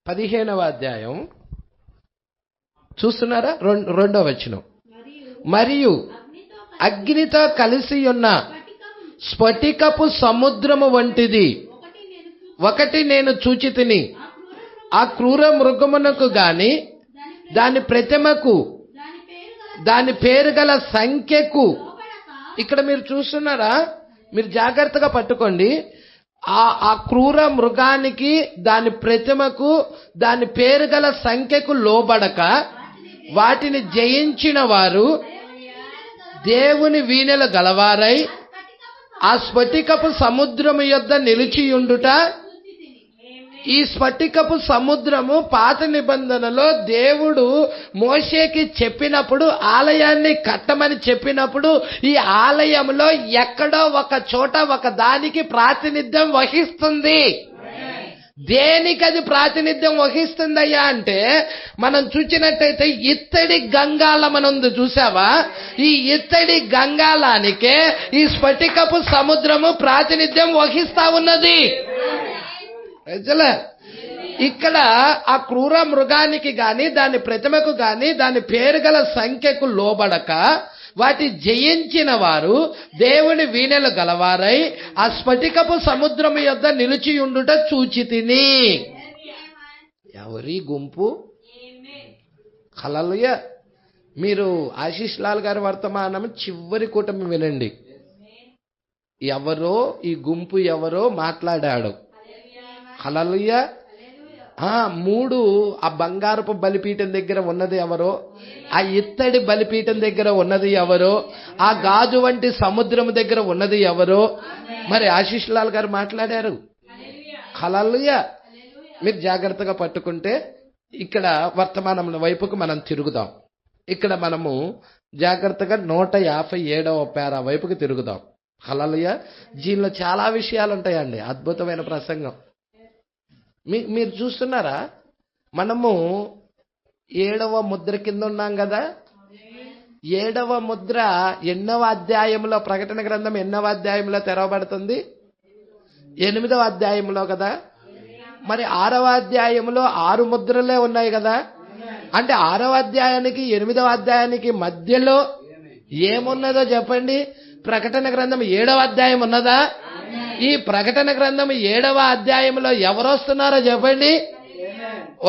C: 15వ అధ్యాయం చూస్తున్నారా? 2వ వచనం. మరియు అగ్నితో కలిసి ఉన్న స్ఫటికపు సముద్రము వంటిది ఒకటి నేను చూచితిని. ఆ క్రూర మృగమునకు గాని దాని ప్రతిమకు దాని పేరు గల సంఖ్యకు. ఇక్కడ మీరు చూస్తున్నారా? మీరు జాగ్రత్తగా పట్టుకోండి. ఆ క్రూర మృగానికి, దాని ప్రతిమకు, దాని పేరు గల సంఖ్యకు లోబడక వాటిని జయించిన వారు దేవుని వీణెలు గలవారై ఆ స్ఫటికపు సముద్రము యొద్ద నిలిచియుండుట. ఈ స్ఫటికపు సముద్రము పాత నిబంధనలో దేవుడు మోషేకి చెప్పినప్పుడు, ఆలయాన్ని కట్టమని చెప్పినప్పుడు, ఈ ఆలయంలో ఎక్కడో ఒక చోట ఒక దానికి ప్రాతినిధ్యం వహిస్తుంది. దేనికి అది ప్రాతినిధ్యం వహిస్తుందయ్యా అంటే, మనం చూసినట్టయితే ఇత్తడి గంగాళమనుంది, చూసావా? ఈ ఇత్తడి గంగాళానికే ఈ స్ఫటికపు సముద్రము ప్రాతినిధ్యం వహిస్తా ఉన్నది. ఇక్కడ ఆ క్రూర మృగానికి గాని, దాని ప్రతిమకు గాని, దాని పేరు గల సంఖ్యకు లోబడక వాటి జయించిన వారు దేవుని వీణెలు గలవారై ఆ స్ఫటికపు సముద్రము యొద్ద నిలిచియుండుట చూచితిని. ఎవరి గుంపు? హల్లెలూయా. మీరు ఆశీష్ లాల్ గారి వర్తమానం చివరి కూటమి వినండి. ఎవరో ఈ గుంపు ఎవరో మాట్లాడాడు. హల్లెలూయా. 3 ఆ బంగారపు బలిపీఠం దగ్గర ఉన్నది ఎవరో, ఆ ఇత్తడి బలిపీఠం దగ్గర ఉన్నది ఎవరో, ఆ గాజు వంటి సముద్రం దగ్గర ఉన్నది ఎవరో, మరి ఆశీష్ లాల్ గారు మాట్లాడారు. హల్లెలూయా. మీరు జాగ్రత్తగా పట్టుకుంటే ఇక్కడ వర్తమానం వైపుకు మనం తిరుగుదాం. ఇక్కడ మనము జాగ్రత్తగా 157వ పేరా వైపుకి తిరుగుదాం. హల్లెలూయా. దీనిలో చాలా విషయాలు ఉంటాయండి. అద్భుతమైన ప్రసంగం. మీరు చూస్తున్నారా? మనము 7వ ముద్ర కింద ఉన్నాం కదా. 7వ ముద్ర ఎన్నవ అధ్యాయంలో, ప్రకటన గ్రంథం ఎన్నవ అధ్యాయంలో తెరవబడుతుంది? 8వ అధ్యాయంలో కదా. మరి 6వ అధ్యాయంలో 6 ముద్రలే ఉన్నాయి కదా. అంటే 6వ అధ్యాయానికి 8వ అధ్యాయానికి మధ్యలో ఏమున్నదో చెప్పండి. ప్రకటన గ్రంథం 7వ అధ్యాయం ఉన్నదా? ఈ ప్రకటన గ్రంథం 7వ అధ్యాయంలో ఎవరు వస్తున్నారో చెప్పండి.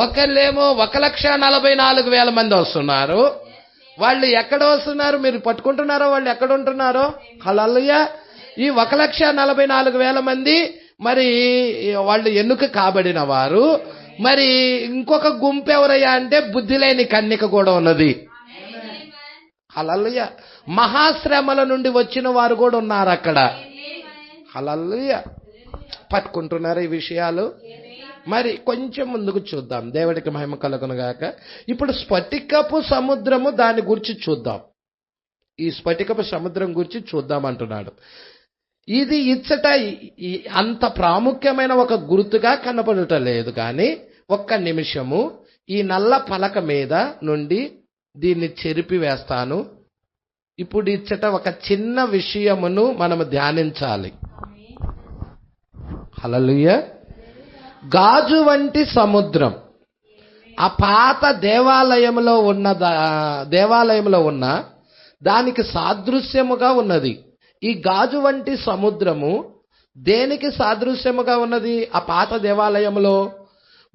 C: ఒకళ్ళేమో 1,44,000 మంది వస్తున్నారు. వాళ్ళు ఎక్కడ వస్తున్నారు? మీరు పట్టుకుంటున్నారో వాళ్ళు ఎక్కడ ఉంటున్నారో? హల్లెలూయా. ఈ 1,44,000 మంది మరి వాళ్ళు ఎన్నుక కాబడిన వారు. మరి ఇంకొక గుంపు ఎవరయ్యా అంటే బుద్ధి లేని కన్యక కూడా ఉన్నది. హల్లెలూయా. మహాశ్రమల నుండి వచ్చిన వారు కూడా ఉన్నారు అక్కడ. హల్లెలూయా. పట్టుకుంటున్నారు ఈ విషయాలు. మరి కొంచెం ముందుకు చూద్దాం. దేవుడికి మహిమ కలుగును గాక. ఇప్పుడు స్ఫటికపు సముద్రము, దాని గురించి చూద్దాం. ఈ స్ఫటికపు సముద్రం గురించి చూద్దాం అంటున్నాడు. ఇది ఇచ్చట అంత ప్రాముఖ్యమైన ఒక గుర్తుగా కనపడటం లేదు. కానీ ఒక్క నిమిషము ఈ నల్ల పలక మీద నుండి దీన్ని చెరిపి వేస్తాను. ఇప్పుడు ఇచ్చట ఒక చిన్న విషయమును మనము ధ్యానించాలి. హల్లెలూయా. గాజు వంటి సముద్రం ఆ పాత దేవాలయంలో ఉన్న దానికి సాదృశ్యముగా ఉన్నది. ఈ గాజు వంటి సముద్రము దేనికి సాదృశ్యముగా ఉన్నది? ఆ పాత దేవాలయములో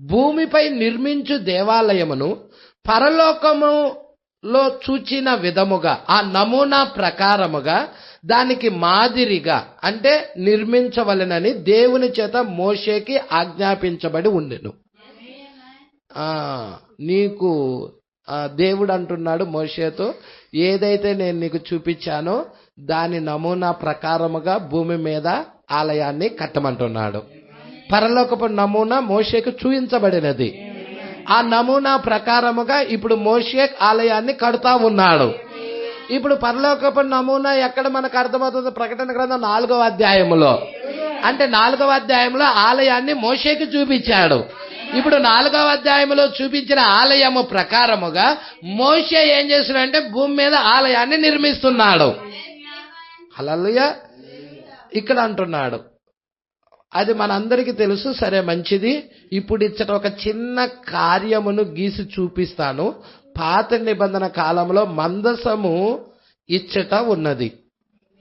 C: భూమిపై నిర్మించు దేవాలయమును పరలోకములో చూచిన విధముగా, ఆ నమూనా ప్రకారముగా, దానికి మాదిరిగా అంటే నిర్మించవలెనని దేవుని చేత మోషేకి ఆజ్ఞాపించబడి ఉండెను. నీకు దేవుడు అంటున్నాడు మోషేతో, ఏదైతే నేను నీకు చూపించానో దాని నమూనా ప్రకారముగా భూమి మీద ఆలయాన్ని కట్టమంటున్నాడు. పరలోకపు నమూనా మోషేకు చూపించబడినది. ఆ నమూనా ప్రకారముగా ఇప్పుడు మోషే ఆలయాన్ని కడుతా ఉన్నాడు. ఇప్పుడు పరలోకపు నమూనా ఎక్కడ మనకు అర్థమవుతుంది? ప్రకటన గ్రంథం 4వ అధ్యాయంలో. అంటే 4వ అధ్యాయంలో ఆలయాన్ని మోషేకి చూపించాడు. ఇప్పుడు 4వ అధ్యాయంలో చూపించిన ఆలయము ప్రకారముగా మోషే ఏం చేస్తున్నాడంటే భూమి మీద ఆలయాన్ని నిర్మిస్తున్నాడు. హల్లెలూయా. ఇక్కడ అంటున్నాడు, అది మనందరికీ తెలుసు. సరే, మంచిది. ఇప్పుడు ఇచ్చట ఒక చిన్న కార్యమును గీసి చూపిస్తాను. పాత నిబంధన కాలంలో మందసము ఇచ్చట ఉన్నది.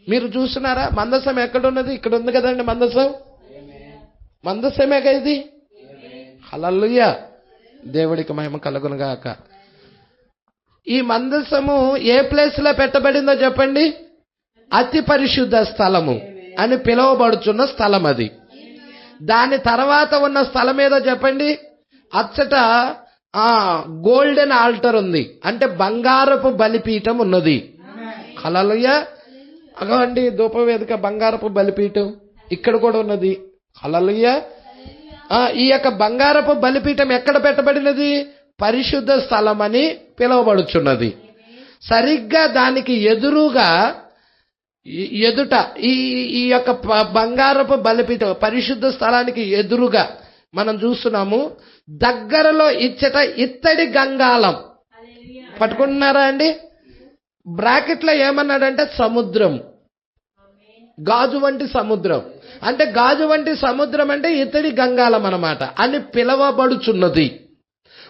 C: మీరు చూస్తున్నారా? మందసం ఎక్కడున్నది? ఇక్కడ ఉంది కదండి మందసం. మందసమే కదా ఇది. హల్లెలూయా. దేవుడికి మహిమ కలుగును గాక. ఈ మందసము ఏ ప్లేస్ లో పెట్టబడిందో చెప్పండి. అతి పరిశుద్ధ స్థలము అని పిలువబడుచున్న స్థలం అది. దాని తర్వాత ఉన్న స్థలం ఏదో చెప్పండి. అచ్చట గోల్డెన్ ఆల్టర్ ఉంది, అంటే బంగారపు బలిపీఠం ఉన్నది. హల్లెలూయా. అగోండి ధూపవేదిక, బంగారపు బలిపీఠం ఇక్కడ కూడా ఉన్నది. హల్లెలూయా. ఈ యొక్క బంగారపు బలిపీఠం ఎక్కడ పెట్టబడినది? పరిశుద్ధ స్థలం అని పిలువబడుచున్నది. సరిగ్గా దానికి ఎదురుగా ఎదుట ఈ యొక్క బంగారపు బలిపీఠం పరిశుద్ధ స్థలానికి ఎదురుగా మనం చూస్తున్నాము. దగ్గరలో ఇత్తడి గంగాళం. పట్టుకుంటున్నారా అండి? బ్రాకెట్లో ఏమన్నాడంటే సముద్రం, గాజు వంటి సముద్రం. అంటే గాజు వంటి సముద్రం అంటే ఇత్తడి గంగాళం అన్నమాట అని పిలవబడుచున్నది.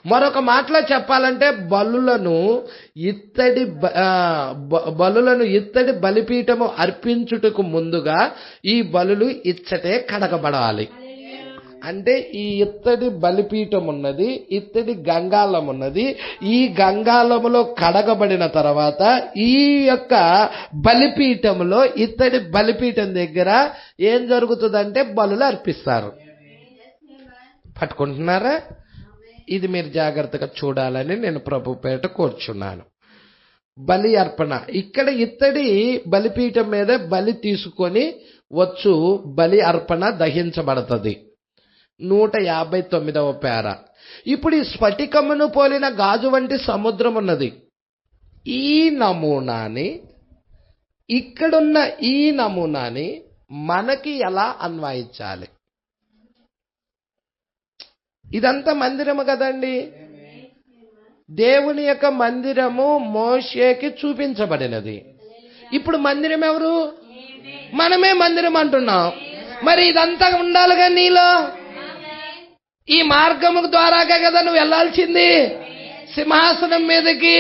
C: మరొక మాటలో చెప్పాలంటే బలులను ఇత్తడి బలిపీఠము అర్పించుటకు ముందుగా ఈ బలులు ఇచ్చటే కడగబడాలి. అంటే ఈ ఇత్తడి బలిపీఠం ఉన్నది, ఇత్తడి గంగాళం ఉన్నది. ఈ గంగాళములో కడగబడిన తర్వాత ఈ యొక్క బలిపీఠంలో ఇత్తడి బలిపీఠం దగ్గర ఏం జరుగుతుందంటే బలులు అర్పిస్తారు. పట్టుకుంటున్నారా? ఇది మీరు జాగ్రత్తగా చూడాలని నేను ప్రభు పేట కోరుచున్నాను. బలి అర్పణ. ఇక్కడ ఇత్తడి బలిపీఠం మీద బలి తీసుకొని వచ్చు బలి అర్పణ దహించబడుతుంది. 159వ పేర. ఇప్పుడు ఈ స్ఫటికమును పోలిన గాజు వంటి సముద్రం ఉన్నది. ఈ నమూనాని, ఇక్కడున్న ఈ నమూనాని మనకి ఎలా అన్వయించాలి? ఇదంతా మందిరము కదండి. దేవుని యొక్క మందిరము మోషేకి చూపించబడినది. ఇప్పుడు మందిరం ఎవరు? మనమే మందిరం అంటున్నాం. మరి ఇదంతా ఉండాలిగా నీలో. ఈ మార్గము ద్వారాగా కదా నువ్వు వెళ్ళాల్సింది సింహాసనం మీదకి.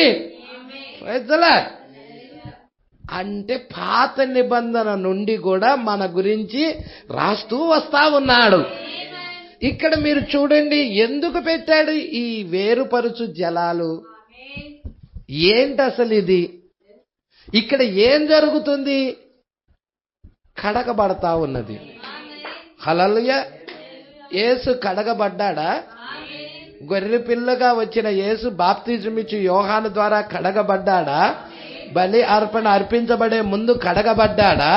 C: అంటే పాత నిబంధన నుండి కూడా మన గురించి రాస్తూ వస్తా ఉన్నాడు. ఇక్కడ మీరు చూడండి, ఎందుకు పెట్టాడు ఈ వేరుపరుచు జలాలు? ఏంటి అసలు ఇది? ఇక్కడ ఏం జరుగుతుంది? కడగబడతా ఉన్నది. హల్లెలూయా. యేసు కడగబడ్డాడా? గొర్రె పిల్లగా వచ్చిన యేసు బాప్తిజం ఇచ్చి యోహాను ద్వారా కడగబడ్డాడా? బలి అర్పణ అర్పించబడే ముందు కడగబడ్డాడా?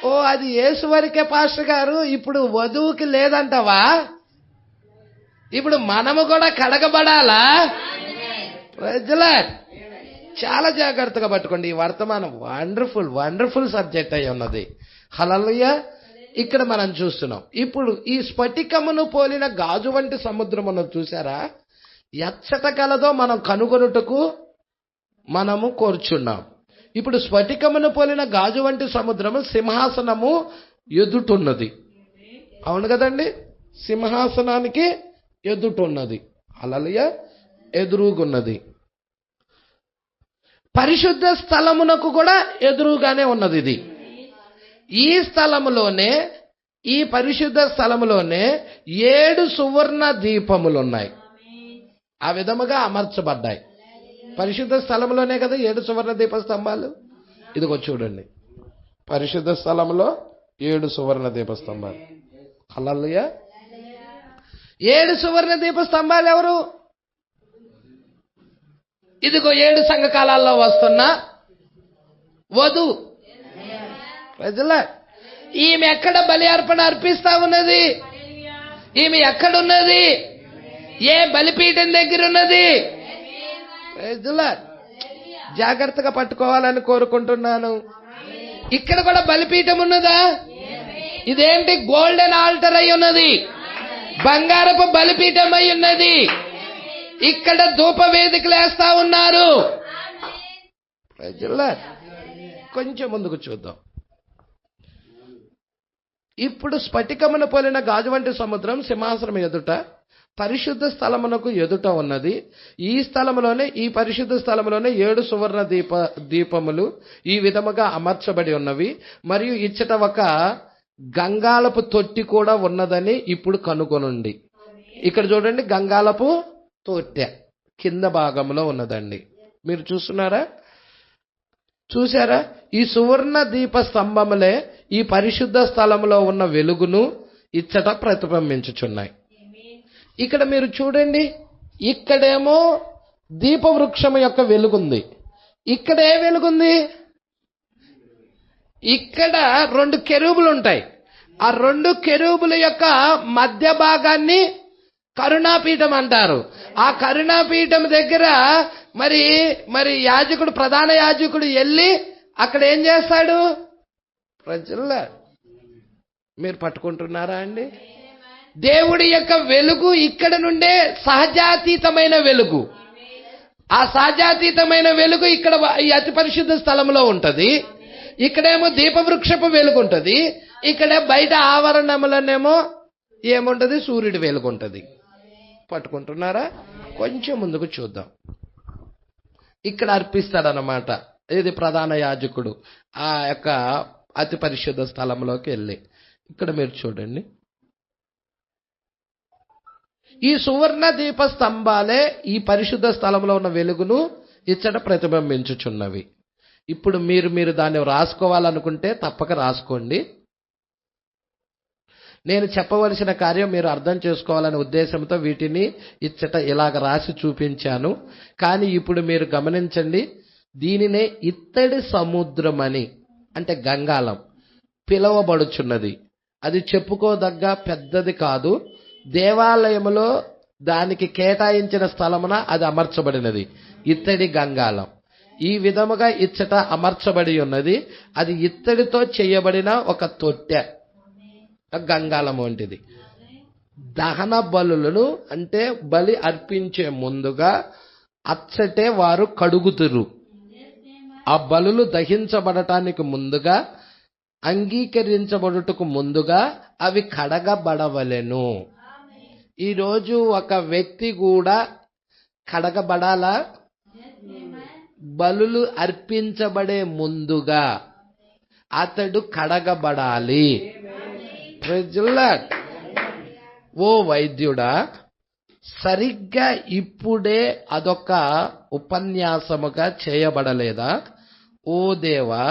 C: ఓ, అది యేసు వరకే పాస్టర్ గారు. ఇప్పుడు వధువుకి లేదంటవా? ఇప్పుడు మనము కూడా కడగబడాలా? ప్రజలా చాలా జాగ్రత్తగా పట్టుకోండి. ఈ వర్తమానం వండర్ఫుల్ సబ్జెక్ట్ అయి ఉన్నది. హల్లెలూయా. ఇక్కడ మనం చూస్తున్నాం. ఇప్పుడు ఈ స్ఫటికమును పోలిన గాజు వంటి సముద్రమును చూసారా? ఎచ్చట కలదో మనం కనుగొనుటకు మనము కోరుచున్నాం. ఇప్పుడు స్ఫటికమును పోలిన గాజు వంటి సముద్రము సింహాసనము ఎదుటున్నది. అవును కదండి? సింహాసనానికి ఎదుటున్నది. హల్లెలూయా. ఎదురుగున్నది. పరిశుద్ధ స్థలమునకు కూడా ఎదురుగానే ఉన్నది. ఇది ఈ స్థలములోనే, ఈ పరిశుద్ధ స్థలములోనే 7 సువర్ణ దీపములు ఉన్నాయి. ఆ విధముగా అమర్చబడ్డాయి. పరిశుద్ధ స్థలంలోనే కదా 7 సువర్ణ దీప స్తంభాలు. ఇదిగో చూడండి, పరిశుద్ధ స్థలంలో 7 సువర్ణ దీప స్తంభాలు. హల్లెలూయా. 7 సువర్ణ దీప స్తంభాలు ఎవరు? ఇదిగో 7 సంఘకాలాల్లో వస్తున్న వధువు. ప్రజల ఈమె ఎక్కడ బలి అర్పణ అర్పిస్తా ఉన్నది? ఈమె ఎక్కడున్నది? ఏ బలిపీఠం దగ్గర ఉన్నది? జాగ్రత్తగా పట్టుకోవాలని కోరుకుంటున్నాను. ఇక్కడ కూడా బలిపీఠం ఉన్నదా? ఇదేంటి? గోల్డెన్ ఆల్టర్ అయి ఉన్నది, బంగారపు బలిపీఠం అయి ఉన్నది. ఇక్కడ ధూప వేదికలు వేస్తా ఉన్నారు. కొంచెం ముందుకు చూద్దాం. ఇప్పుడు స్ఫటికమును పోలిన గాజు వంటి సముద్రం సింహాసనం ఎదుట పరిశుద్ధ స్థలమునకు ఎదుట ఉన్నది. ఈ స్థలములోనే, ఈ పరిశుద్ధ స్థలములోనే 7 సువర్ణ దీపములు ఈ విధముగా అమర్చబడి ఉన్నవి. మరియు ఇచ్చట ఒక గంగాళపు తొట్టి కూడా ఉన్నదని ఇప్పుడు కనుగొనండి. ఇక్కడ చూడండి, గంగాళపు తొట్టె కింద భాగంలో ఉన్నదండి. మీరు చూసారా? ఈ సువర్ణ దీప స్తంభములే ఈ పరిశుద్ధ స్థలములో ఉన్న వెలుగును ఇచ్చట ప్రతిబింబించుచున్నాయి. ఇక్కడ మీరు చూడండి, ఇక్కడేమో దీపవృక్షము యొక్క వెలుగుంది. ఇక్కడ ఏ వెలుగుంది? ఇక్కడ 2 కెరూబులు ఉంటాయి. ఆ 2 కెరూబుల యొక్క మధ్య భాగాన్ని కరుణాపీఠం అంటారు. ఆ కరుణాపీఠం దగ్గర మరి యాజకుడు, ప్రధాన యాజకుడు వెళ్ళి అక్కడ ఏం చేస్తాడు? ప్రజల మీరు పట్టుకుంటున్నారా అండి? దేవుడి యొక్క వెలుగు ఇక్కడ నుండే సహజాతీతమైన వెలుగు. ఆ సహజాతీతమైన వెలుగు ఇక్కడ ఈ అతి పరిశుద్ధ స్థలంలో ఉంటది. ఇక్కడేమో దీపవృక్షపు వెలుగు ఉంటది. ఇక్కడే బయట ఆవరణములనేమో ఏముంటది? సూర్యుడి వెలుగు ఉంటది. పట్టుకుంటున్నారా? కొంచెం ముందుకు చూద్దాం. ఇక్కడ అర్పిస్తాడనమాట. ఇది ప్రధాన యాజకుడు ఆ యొక్క అతి పరిశుద్ధ స్థలంలోకి వెళ్ళి. ఇక్కడ మీరు చూడండి, ఈ సువర్ణ దీప స్తంభాలే ఈ పరిశుద్ధ స్థలంలో ఉన్న వెలుగును ఇచ్చట ప్రతిబింబించుచున్నవి. ఇప్పుడు మీరు దాన్ని రాసుకోవాలనుకుంటే తప్పక రాసుకోండి. నేను చెప్పవలసిన కార్యం మీరు అర్థం చేసుకోవాలనే ఉద్దేశంతో వీటిని ఇచ్చట ఇలాగ రాసి చూపించాను. కానీ ఇప్పుడు మీరు గమనించండి, దీనినే ఇత్తడి సముద్రం అని, అంటే గంగాళం పిలవబడుచున్నది. అది చెప్పుకోదగ్గ పెద్దది కాదు. దేవాలయములో దానికి కేటాయించిన స్థలమున అది అమర్చబడినది ఇత్తడి గంగాళం. ఈ విధముగా ఇచ్చట అమర్చబడి ఉన్నది. అది ఇత్తడితో చేయబడిన ఒక తొట్టె, గంగాళం వంటిది. దహన బలులను అంటే బలి అర్పించే ముందుగా అచ్చటే వారు కడుగుతురు. ఆ బలులు దహించబడటానికి ముందుగా, అంగీకరించబడుటకు ముందుగా అవి కడగబడవలెను. ఈరోజు ఒక వ్యక్తి కూడా కడగబడాలా? బలులు అర్పించబడే ముందుగా అతడు కడగబడాలి. ఓ వైద్యుడా, సరిగ్గా ఇప్పుడే అదొక ఉపన్యాసముగా చేయబడలేదా? ఓ దేవా,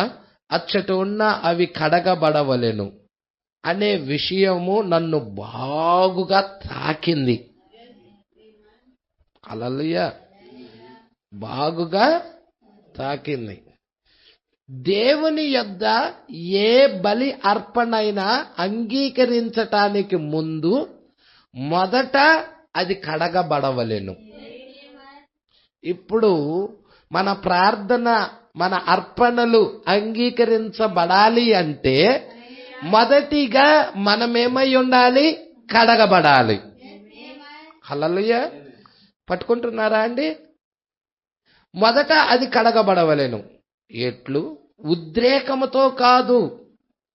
C: అచ్చట ఉన్న అవి కడగబడవలెను అనే విషయము నన్ను బాగుగా తాకింది. హల్లెలూయా, బాగుగా తాకింది. దేవుని యొద్ద ఏ బలి అర్పణైనా అంగీకరించటానికి ముందు మొదట అది కడగబడవలెను. ఇప్పుడు మన ప్రార్థన, మన అర్పణలు అంగీకరించబడాలి అంటే మొదటిగా మనమేమై ఉండాలి? కడగబడాలి. హల్లెలూయా, పట్టుకుంటున్నారా అండి? మొదట అది కడగబడవలెను. ఎట్లు? ఉద్రేకముతో కాదు,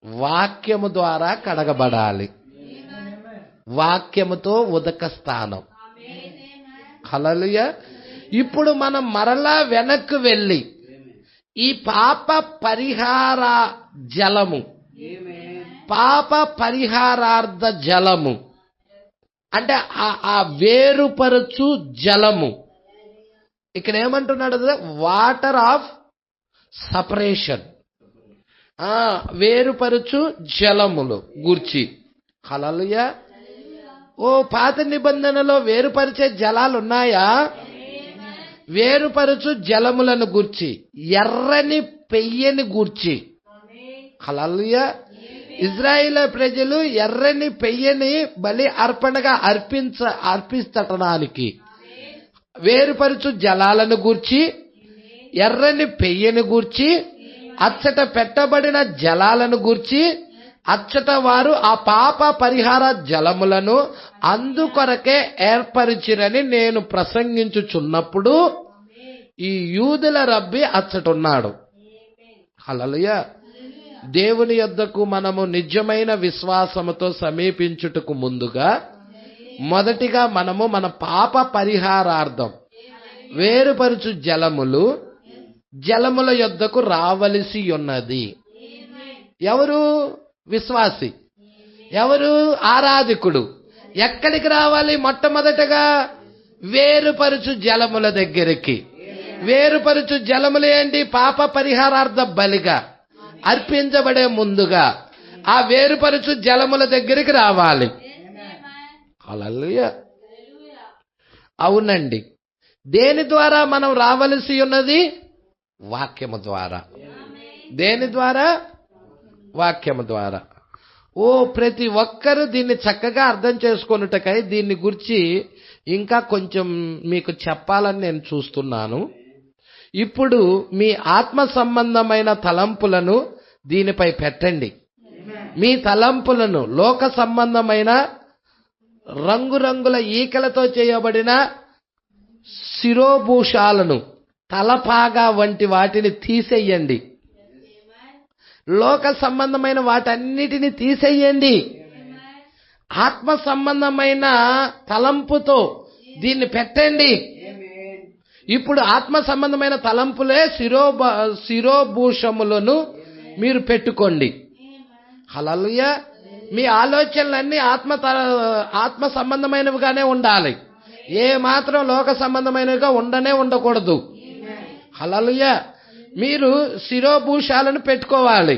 C: వాక్యము ద్వారా కడగబడాలి. వాక్యముతో ఉదక స్థానం. హల్లెలూయా. ఇప్పుడు మనం మరలా వెనక్కు వెళ్ళి ఈ పాప పరిహార జలము, పాప పరిహారార్థ జలము అంటే ఆ వేరుపరచు జలము, ఇక్కడ ఏమంటున్నాడు? వాటర్ ఆఫ్ సపరేషన్, వేరుపరచు జలములు గూర్చి. హల్లెలూయా. ఓ పాత నిబంధనలో వేరుపరిచే జలాలు ఉన్నాయా? వేరుపరచు జలములను గూర్చి, ఎర్రని పెయ్యని గూర్చి. హల్లెలూయా. ఇజ్రాయేల్ ప్రజలు ఎర్రని పెయ్యని బలి అర్పణగా అర్పిస్తడానికి వేరుపరచు జలాలను గూర్చి, ఎర్రని పెయ్యని గూర్చి, అచ్చట పెట్టబడిన జలాలను గూర్చి, అచ్చట వారు ఆ పాప పరిహార జలములను అందుకొరకే ఏర్పరిచిరని నేను ప్రసంగించుచున్నప్పుడు ఈ యూదుల రబ్బి అచ్చటున్నాడు. హల్లెలూయా. దేవుని యొద్దకు మనము నిజమైన విశ్వాసముతో సమీపించుటకు ముందుగా మొదటిగా మనము మన పాప పరిహారార్థం వేరుపరుచు జలముల యొద్దకు రావలసి ఉన్నది. ఎవరు? విశ్వాసి. ఎవరు? ఆరాధకుడు. ఎక్కడికి రావాలి? మొట్టమొదటగా వేరుపరుచు జలముల దగ్గరికి. వేరుపరుచు జలములు ఏంటి? పాప పరిహారార్థ బలిగా అర్పించబడే ముందుగా ఆ వేరుపరుచు జలముల దగ్గరికి రావాలి. హల్లెలూయా. అవునండి. దేని ద్వారా మనం రావలసి ఉన్నది? వాక్యము ద్వారా. దేని ద్వారా? వాక్యము ద్వారా. ప్రతి ఒక్కరూ దీన్ని చక్కగా అర్థం చేసుకొనుటకై దీన్ని గురించి ఇంకా కొంచెం మీకు చెప్పాలని నేను చూస్తున్నాను. ఇప్పుడు మీ ఆత్మ సంబంధమైన తలంపులను దీనిపై పెట్టండి. మీ తలంపులను లోక సంబంధమైన రంగురంగుల ఈకలతో చేయబడిన శిరోభూషాలను, తలపాగా వంటి వాటిని తీసేయండి. లోక సంబంధమైన వాటన్నిటిని తీసేయండి. ఆత్మ సంబంధమైన తలంపుతో దీన్ని పెట్టండి. ఇప్పుడు ఆత్మ సంబంధమైన తలంపులే శిరోభూషములను మీరు పెట్టుకోండి. హల్లెలూయా. మీ ఆలోచనలన్నీ ఆత్మ సంబంధమైనవిగానే ఉండాలి. ఏ మాత్రం లోక సంబంధమైనవిగా ఉండకూడదు. హల్లెలూయా. మీరు శిరోభూషాలను పెట్టుకోవాలి.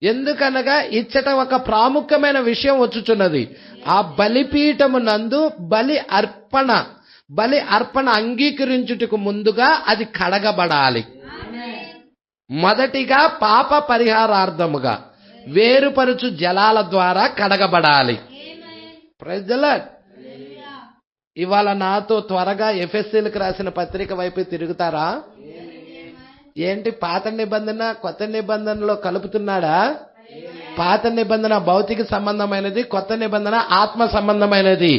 C: ఎందుకనగా ఇచ్చట ఒక ప్రాముఖ్యమైన విషయం వచ్చుచున్నది. ఆ బలిపీఠము నందు బలి అర్పణ అంగీకరించుటకు ముందుగా అది కడగబడాలి. మొదటిగా పాప పరిహారార్థముగా వేరుపరుచు జలాల ద్వారా కడగబడాలి. Praise the lord. ఇవాళ నాతో త్వరగా ఎఫెసీలకు రాసిన పత్రిక వైపు తిరుగుతారా? ఏంటి పాత నిబంధన కొత్త నిబంధనలో కలుపుతున్నాడా? పాత నిబంధన భౌతిక సంబంధమైనది, కొత్త నిబంధన ఆత్మ సంబంధమైనది.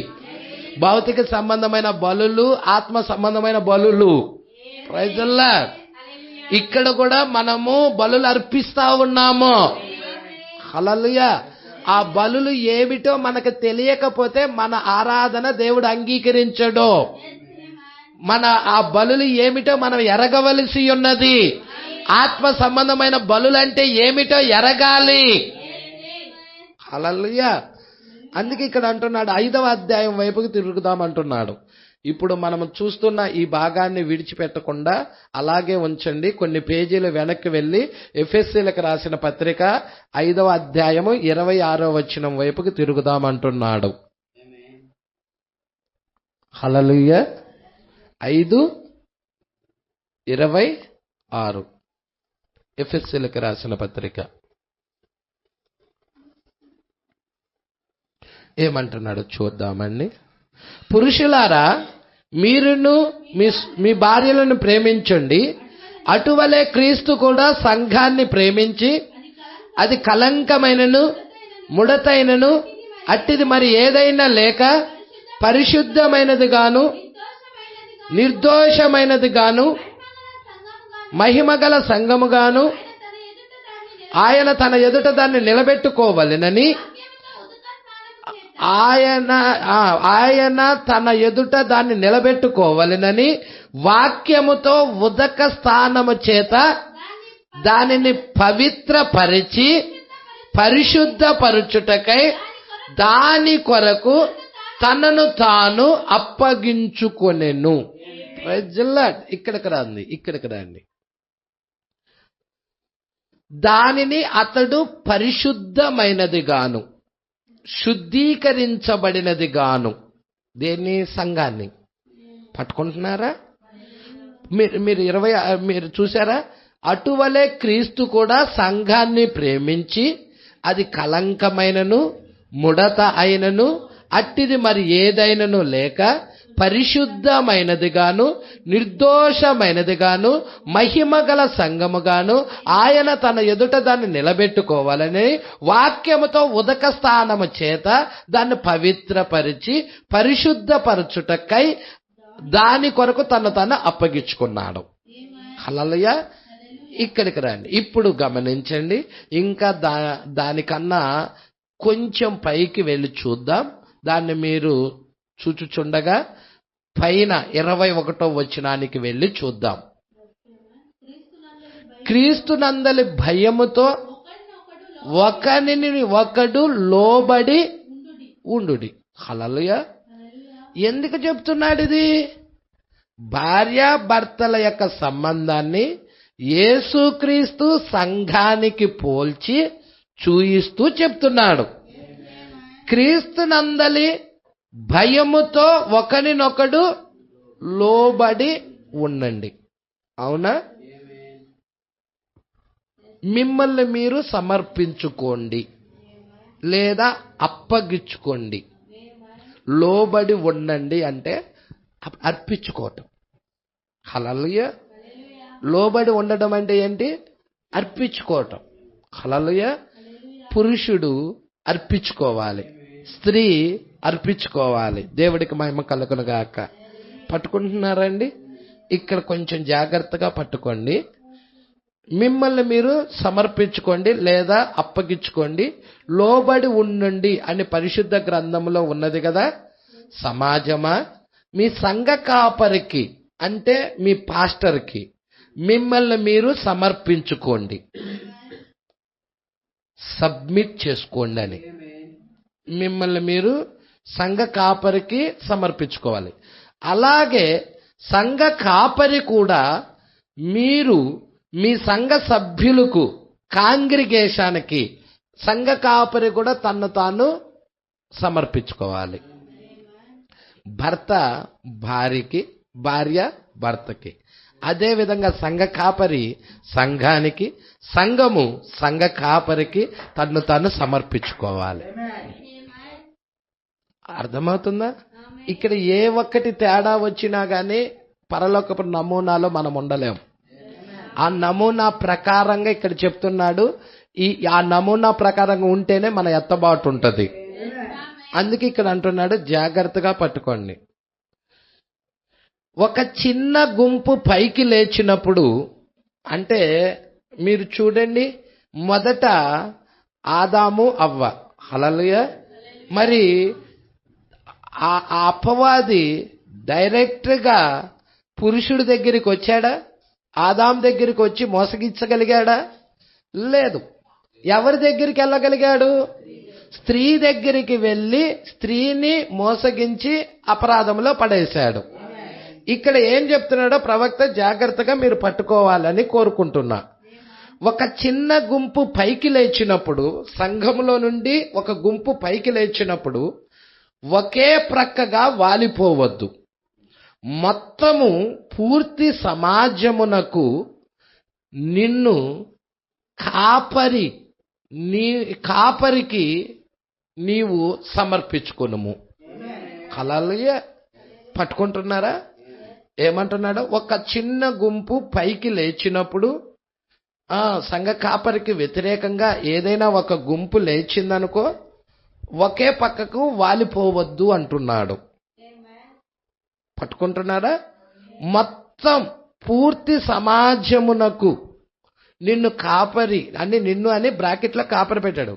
C: భౌతిక సంబంధమైన బలులు, ఆత్మ సంబంధమైన బలులు. Praise the lord. ఇక్కడ కూడా మనము బలులు అర్పిస్తా ఉన్నాము. హల్లెలూయా. ఆ బలులు ఏమిటో మనకు తెలియకపోతే మన ఆరాధన దేవుడు అంగీకరించడు. ఆ బలులు ఏమిటో మనం ఎరగవలసి ఉన్నది. ఆత్మ సంబంధమైన బలులంటే ఏమిటో ఎరగాలి. హల్లెలూయా. అందుకే ఇక్కడ అంటున్నాడు 5వ అధ్యాయం వైపుకి తిరుగుదాం అంటున్నాడు. ఇప్పుడు మనం చూస్తున్న ఈ భాగాన్ని విడిచిపెట్టకుండా అలాగే ఉంచండి. కొన్ని పేజీలు వెనక్కి వెళ్ళి ఎఫెసీలకు రాసిన పత్రిక 5వ అధ్యాయము 26వ వచనం వైపుకి తిరుగుదాం అంటున్నాడు. హల్లెలూయా. 5:26 ఎఫెసీలకు రాసిన పత్రిక. ఏమంటున్నాడు చూద్దామండి. పురుషులారా, మీరును మీ భార్యలను ప్రేమించండి. అటువలే క్రీస్తు కూడా సంఘాన్ని ప్రేమించి అది కలంకమైనను ముడతైనను అట్టిది మరి ఏదైనా లేక పరిశుద్ధమైనది గాను నిర్దోషమైనది గాను మహిమగల సంఘముగాను ఆయన తన ఎదుట దాన్ని నిలబెట్టుకోవలెనని ఆయన తన ఎదుట దాన్ని నిలబెట్టుకోవలెనని వాక్యముతో ఉదక స్థానము చేత దానిని పవిత్రపరిచి పరిశుద్ధపరచుటకై దాని కొరకు తనను తాను అప్పగించుకొనెను. ఇక్కడికి రండి. దానిని అతడు పరిశుద్ధమైనది గాను శుద్ధీకరించబడినది గాను. దేన్ని? సంఘాన్ని. పట్టుకుంటున్నారా? మీరు చూసారా? అటువలే క్రీస్తు కూడా సంఘాన్ని ప్రేమించి అది కలంకమైనను ముడత అయినను అట్టిది మరి ఏదైనను లేక పరిశుద్ధమైనది గాను నిర్దోషమైనది గాను మహిమగల సంఘముగాను ఆయన తన ఎదుట దాన్ని నిలబెట్టుకోవాలని వాక్యముతో ఉదక స్థానము చేత దాన్ని పవిత్రపరిచి పరిశుద్ధపరచుటకై దాని కొరకు తను అప్పగించుకున్నాడు. హల్లెలూయా. ఇక్కడికి రండి. ఇప్పుడు గమనించండి. ఇంకా దానికన్నా కొంచెం పైకి వెళ్ళి చూద్దాం. దాన్ని మీరు చూచుచుండగా పైన 21వ వచనానికి వెళ్ళి చూద్దాం. క్రీస్తునందలి భయముతో ఒకనిని ఒకడు లోబడి ఉండుడి. హల్లెలూయా. ఎందుకు చెప్తున్నాడు ఇది? భార్యాభర్తల యొక్క సంబంధాన్ని యేసుక్రీస్తు సంఘానికి పోల్చి చూయిస్తూ చెప్తున్నాడు. క్రీస్తునందలి భయముతో ఒకరినొకడు లోబడి ఉండండి. అవునా? మిమ్మల్ని మీరు సమర్పించుకోండి లేదా అప్పగించుకోండి. లోబడి ఉండండి అంటే అర్పించుకోవటం. హల్లెలూయా. లోబడి ఉండడం అంటే ఏంటి? అర్పించుకోవటం. హల్లెలూయా. పురుషుడు అర్పించుకోవాలి, స్త్రీ అర్పించుకోవాలి. దేవుడికి మహిమ కలుగును గాక. పట్టుకుంటున్నారండి? ఇక్కడ కొంచెం జాగ్రత్తగా పట్టుకోండి. మిమ్మల్ని మీరు సమర్పించుకోండి లేదా అప్పగించుకోండి, లోబడి ఉండండి అని పరిశుద్ధ గ్రంథంలో ఉన్నది కదా. సమాజమా, మీ సంఘ కాపరికి అంటే మీ పాస్టర్కి మిమ్మల్ని మీరు సమర్పించుకోండి, సబ్మిట్ చేసుకోండి అని. మిమ్మల్ని మీరు సంఘ కాపరికి సమర్పించుకోవాలి. అలాగే సంఘ కాపరి కూడా మీరు మీ సంఘ సభ్యులకు, కాంగ్రిగేషన్కి సంఘ కాపరి కూడా తన్ను తాను సమర్పించుకోవాలి. భర్త భార్యకి, భార్య భర్తకి. అదేవిధంగా సంఘ కాపరి సంఘానికి, సంఘము సంఘ కాపరికి తన్ను తాను సమర్పించుకోవాలి. అర్థమవుతుందా? ఇక్కడ ఏ ఒక్కటి తేడా వచ్చినా గానీ పరలోకపు నమూనాలో మనం ఉండలేం. ఆ నమూనా ప్రకారంగా ఇక్కడ చెప్తున్నాడు. ఆ నమూనా ప్రకారంగా ఉంటేనే మన ఎత్తబాటు ఉంటుంది. అందుకే ఇక్కడ అంటున్నాడు జాగ్రత్తగా పట్టుకోండి. ఒక చిన్న గుంపు పైకి లేచినప్పుడు అంటే మీరు చూడండి, మొదట ఆదాము అవ్వ. హల్లెలూయా. మరి ఆ అపవాది డైరెక్ట్గా పురుషుడి దగ్గరికి వచ్చాడా? ఆదాం దగ్గరికి వచ్చి మోసగించగలిగాడా? లేదు. ఎవరి దగ్గరికి వెళ్ళగలిగాడు? స్త్రీ దగ్గరికి వెళ్ళి స్త్రీని మోసగించి అపరాధంలో పడేశాడు. ఇక్కడ ఏం చెప్తున్నాడో ప్రవక్త జాగ్రత్తగా మీరు పట్టుకోవాలని కోరుకుంటున్నా. ఒక చిన్న గుంపు పైకి లేచినప్పుడు, సంఘములో నుండి ఒక గుంపు పైకి లేచినప్పుడు ఒకే ప్రక్కగా వాలిపోవద్దు. మొత్తము పూర్తి సమాజమునకు నిన్ను కాపరికి నీవు సమర్పించుకొనుము. హల్లెలూయా. పట్టుకుంటున్నారా? ఏమంటున్నాడు? ఒక చిన్న గుంపు పైకి లేచినప్పుడు సంఘ కాపరికి వ్యతిరేకంగా ఏదైనా ఒక గుంపు లేచిందనుకో ఒకే పక్కకు వాలిపోవద్దు అంటున్నాడు. పట్టుకుంటున్నారా? మొత్తం పూర్తి సమాజమునకు నిన్ను కాపరి అని, నిన్ను అని బ్రాకెట్లో కాపరి పెట్టాడు,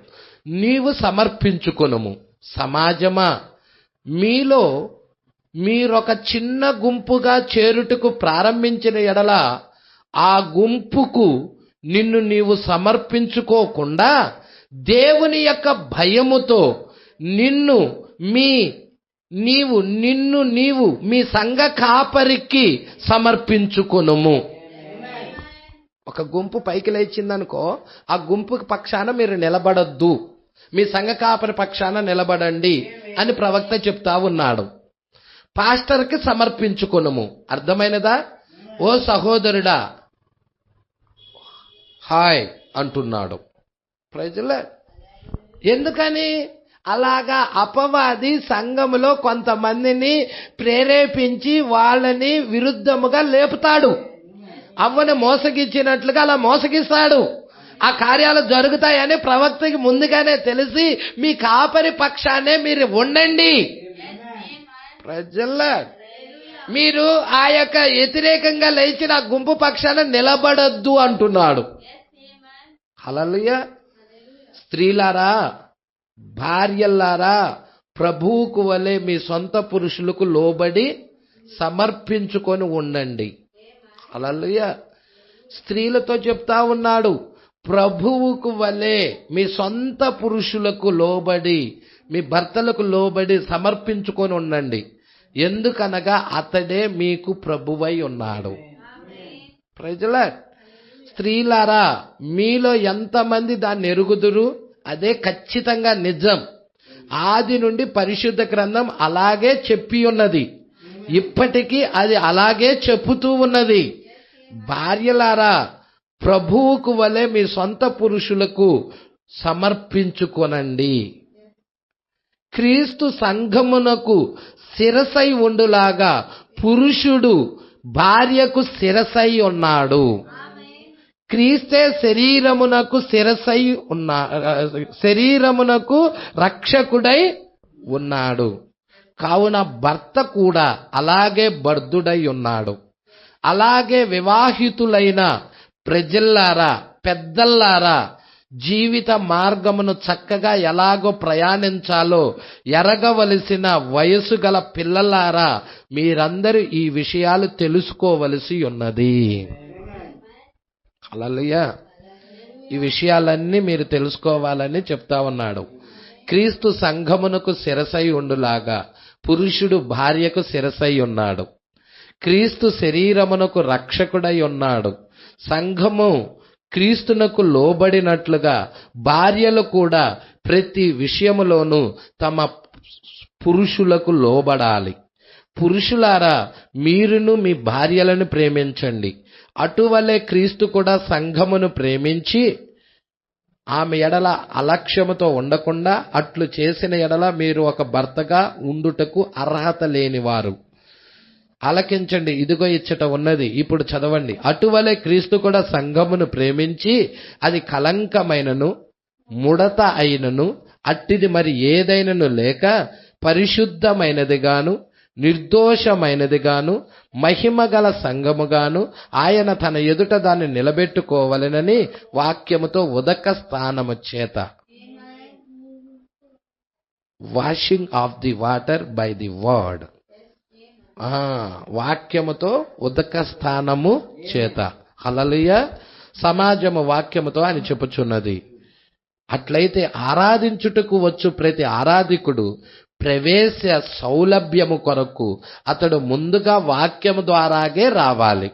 C: నీవు సమర్పించుకొనుము. సమాజమా, మీలో మీరొక చిన్న గుంపుగా చేరుటకు ప్రారంభించిన ఎడల ఆ గుంపుకు నిన్ను నీవు సమర్పించుకోకుండా దేవుని యొక్క భయముతో నీవు మీ సంఘ కాపరికి సమర్పించుకొనుము. ఒక గుంపు పైకి లేచిందనుకో, ఆ గుంపు పక్షాన మీరు నిలబడొద్దు, మీ సంఘ కాపరి పక్షాన నిలబడండి అని ప్రవక్త చెప్తా ఉన్నాడు. పాస్టర్కి సమర్పించుకొనుము. అర్థమైనదా? ఓ సహోదరుడా హాయ్ అంటున్నాడు. ప్రజలే ఎందుకని అలాగా అపవాది సంఘములో కొంతమందిని ప్రేరేపించి వాళ్ళని విరుద్ధముగా లేపుతాడు. అవ్వని మోసగిచ్చినట్లుగా అలా మోసగిస్తాడు. ఆ కార్యాలు జరుగుతాయని ప్రవక్తకి ముందుగానే తెలిసి మీ కాపరి పక్షానే మీరు ఉండండి. ప్రజల మీరు ఆ యొక్క వ్యతిరేకంగా లేచిన గుంపు పక్షాన నిలబడొద్దు అంటున్నాడు. హల్లెలూయా. స్త్రీలారా, భార్యలారా, ప్రభువుకు వలె మీ సొంత పురుషులకు లోబడి సమర్పించుకొని ఉండండి. హల్లెలూయా. స్త్రీలతో చెప్తా ఉన్నాడు, ప్రభువుకు వలె మీ సొంత పురుషులకు లోబడి, మీ భర్తలకు లోబడి సమర్పించుకొని ఉండండి. ఎందుకనగా అతడే మీకు ప్రభువై ఉన్నాడు. ప్రజల స్త్రీలారా, మీలో ఎంతమంది దాన్ని ఎరుగుదురు? అదే ఖచ్చితంగా నిజం. ఆది నుండి పరిశుద్ధ గ్రంథం అలాగే చెప్పి ఉన్నది, ఇప్పటికీ అది అలాగే చెప్పుతూ ఉన్నది. భార్యలారా, ప్రభువుకు వలె మీ సొంత పురుషులకు సమర్పించుకొనండి. క్రీస్తు సంఘమునకు శిరసై ఉండులాగా పురుషుడు భార్యకు శిరసై ఉన్నాడు. క్రీస్తే శరీరమునకు రక్షకుడై ఉన్నాడు. కావున భర్త కూడా అలాగే బద్ధుడై ఉన్నాడు. అలాగే వివాహితులైన ప్రజల్లారా, పెద్దల్లారా, జీవిత మార్గమును చక్కగా ఎలాగో ప్రయాణించాలో ఎరగవలసిన వయసు గల పిల్లలారా, మీరందరూ ఈ విషయాలు తెలుసుకోవలసి ఉన్నది. హల్లెలూయా. ఈ విషయాలన్నీ మీరు తెలుసుకోవాలని చెప్తా ఉన్నాడు. క్రీస్తు సంఘమునకు శిరసై ఉండులాగా పురుషుడు భార్యకు శిరసై ఉన్నాడు. క్రీస్తు శరీరమునకు రక్షకుడై ఉన్నాడు. సంఘము క్రీస్తునకు లోబడినట్లుగా భార్యలు కూడా ప్రతి విషయములోనూ తమ పురుషులకు లోబడాలి. పురుషులారా, మీరును మీ భార్యలను ప్రేమించండి. అటువలే క్రీస్తు కూడా సంఘమును ప్రేమించి ఆమె ఎడల అలక్ష్యముతో ఉండకుండా అట్లు చేసిన ఎడల మీరు ఒక భర్తగా ఉండుటకు అర్హత లేనివారు. ఆలకించండి, ఇదిగో ఇచ్చట ఉన్నది. ఇప్పుడు చదవండి. అటువలే క్రీస్తు కూడా సంఘమును ప్రేమించి అది కలంకమైనను ముడత అయినను అట్టిది మరి ఏదైనను లేక పరిశుద్ధమైనదిగాను నిర్దోషమైనదిగాను మహిమగల సంఘముగాను ఆయన తన ఎదుట దాన్ని నిలబెట్టుకోవలెనని వాక్యముతో ఉదక స్థానము చేత, washing off the water by the word, వాక్యముతో ఉదక స్థానము చేత, హల్లెలూయా, సమాజము వాక్యముతో అని చెప్పుచున్నది. అట్లయితే ఆరాధించుటకు వచ్చు ప్రతి ఆరాధికుడు ప్రవేశ సౌలభ్యము కొరకు అతడు ముందుగా వాక్యము ద్వారాగే రావాలి.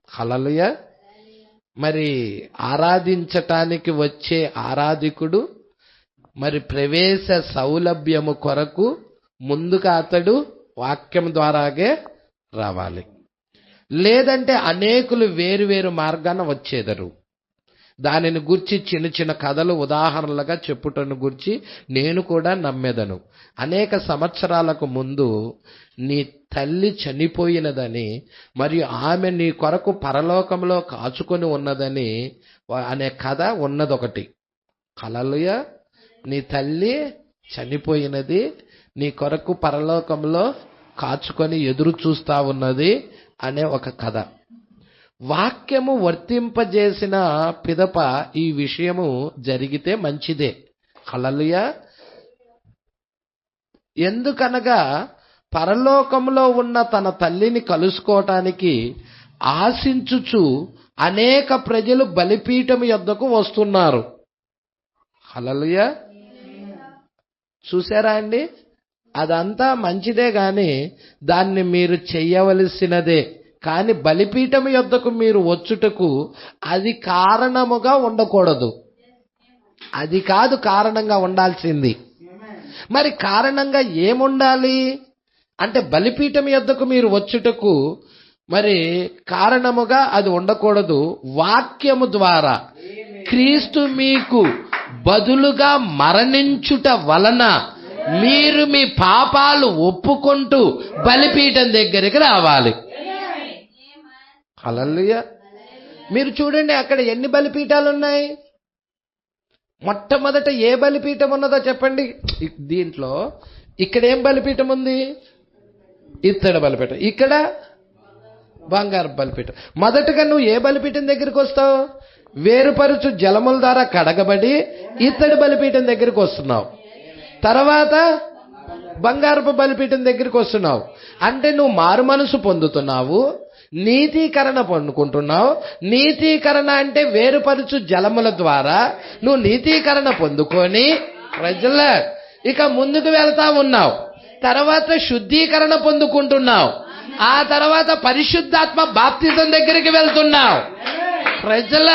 C: హల్లెలూయా. మరి ఆరాధించటానికి వచ్చే ఆరాధికుడు మరి ప్రవేశ సౌలభ్యము కొరకు ముందుగా అతడు వాక్యం ద్వారాగే రావాలి. లేదంటే అనేకులు వేరు మార్గాన వచ్చేదరు. దానిని గురించి చిన్న చిన్న కథలు ఉదాహరణలుగా చెప్పుటను గురించి నేను కూడా నమ్మెదను. అనేక సంవత్సరాలకు ముందు నీ తల్లి చనిపోయినదని మరియు ఆమె నీ కొరకు పరలోకంలో కాచుకొని ఉన్నదని అనే కథ ఉన్నదొకటి. హల్లెలూయా. నీ తల్లి చనిపోయినది, నీ కొరకు పరలోకంలో కాచుకొని ఎదురు చూస్తా ఉన్నది అనే ఒక కథ. వాక్యము వర్తింపజేసిన పిదప ఈ విషయము జరిగితే మంచిదే. హల్లెలూయా. ఎందుకనగా పరలోకంలో ఉన్న తన తల్లిని కలుసుకోవటానికి ఆశించుచు అనేక ప్రజలు బలిపీఠం యొద్దకు వస్తున్నారు. హల్లెలూయా. చూసారా అండి? అదంతా మంచిదే గాని దాన్ని మీరు చెయ్యవలసినదే. కానీ బలిపీఠం యొద్దకు మీరు వచ్చుటకు అది కారణముగా ఉండకూడదు. అది కాదు కారణంగా ఉండాల్సింది. మరి కారణంగా ఏముండాలి అంటే బలిపీఠం యొద్దకు మీరు వచ్చుటకు మరి కారణముగా అది ఉండకూడదు. వాక్యము ద్వారా క్రీస్తు మీకు బదులుగా మరణించుట వలన మీరు మీ పాపాలు ఒప్పుకుంటూ బలిపీఠం దగ్గరికి రావాలి. హల్లెలూయా. మీరు చూడండి, అక్కడ ఎన్ని బలిపీఠాలు ఉన్నాయి? మొట్టమొదట ఏ బలిపీఠం ఉన్నదో చెప్పండి. దీంట్లో ఇక్కడ ఏం బలిపీఠం ఉంది? ఇత్తడి బలిపీఠం. ఇక్కడ బంగారు బలిపీఠం. మొదటగా నువ్వు ఏ బలిపీఠం దగ్గరికి వస్తావు? వేరుపరుచు జలముల ద్వారా కడగబడి ఇత్తడి బలిపీఠం దగ్గరికి వస్తున్నావు. తర్వాత బంగారపు బలిపీఠం దగ్గరికి వస్తున్నావు. అంటే నువ్వు మారు మనసు పొందుతున్నావు, నీతీకరణ పొందుకుంటున్నావు. నీతీకరణ అంటే వేరుపరుచు జలముల ద్వారా నువ్వు నీతీకరణ పొందుకొని ప్రజల ఇక ముందుకు వెళ్తా ఉన్నావు. తర్వాత శుద్ధీకరణ పొందుకుంటున్నావు. ఆ తర్వాత పరిశుద్ధాత్మ బాప్తిజం దగ్గరికి వెళ్తున్నావు. ప్రజల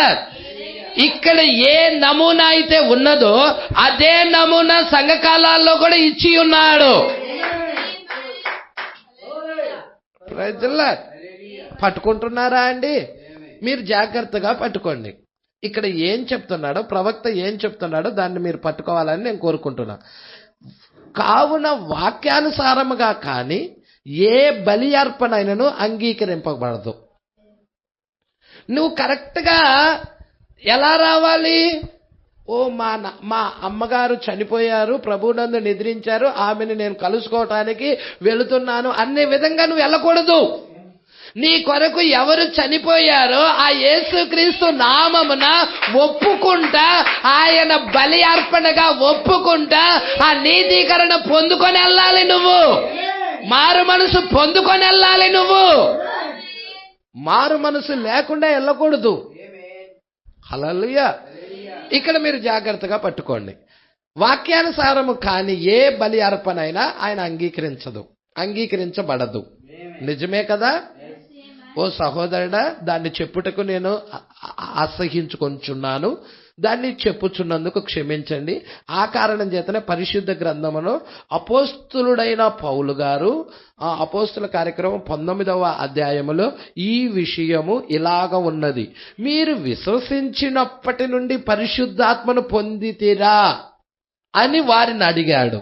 C: ఇక్కడ ఏ నమూనా అయితే ఉన్నదో అదే నమూనా సంఘకాలాల్లో కూడా ఇచ్చి ఉన్నాడు. ప్రజల పట్టుకుంటున్నారా అండి? మీరు జాగ్రత్తగా పట్టుకోండి. ఇక్కడ ఏం చెప్తున్నాడో, ప్రవక్త ఏం చెప్తున్నాడో దాన్ని మీరు పట్టుకోవాలని నేను కోరుకుంటున్నా. కావున వాక్యానుసారముగా కానీ ఏ బలి అర్పణైనను అంగీకరింపబడదు. నువ్వు కరెక్ట్గా ఎలా రావాలి? మా అమ్మగారు చనిపోయారు, ప్రభువునందు నిద్రించారు, ఆమెను నేను కలుసుకోవటానికి వెళుతున్నాను అనే విధంగా నువ్వు వెళ్ళకూడదు. నీ కొరకు ఎవరు చనిపోయారో ఆ యేసుక్రీస్తు నామమున ఒప్పుకుంటా, ఆయన బలి అర్పణగా ఒప్పుకుంటా ఆ నీతీకరణ పొందుకొని వెళ్ళాలి. నువ్వు మారు మనసు పొందుకొని వెళ్ళాలి. నువ్వు మారు మనసు లేకుండా వెళ్ళకూడదు. హల్లెలూయా. ఇక్కడ మీరు జాగ్రత్తగా పట్టుకోండి. వాక్యానుసారము కాని ఏ బలి అర్పణ అయినా ఆయన అంగీకరించబడదు. నిజమే కదా? ఓ సహోదరుడా, దాన్ని చెప్పుటకు నేను అసహించుకొంచున్నాను. దాన్ని చెప్పుచున్నందుకు క్షమించండి. ఆ కారణం చేతనే పరిశుద్ధ గ్రంథములో అపోస్తులుడైన పౌలు గారు అపోస్తుల కార్యక్రమం 19వ అధ్యాయములో ఈ విషయము ఇలాగ ఉన్నది. మీరు విశ్వసించినప్పటి నుండి పరిశుద్ధాత్మను పొందితిరా అని వారిని అడిగాడు.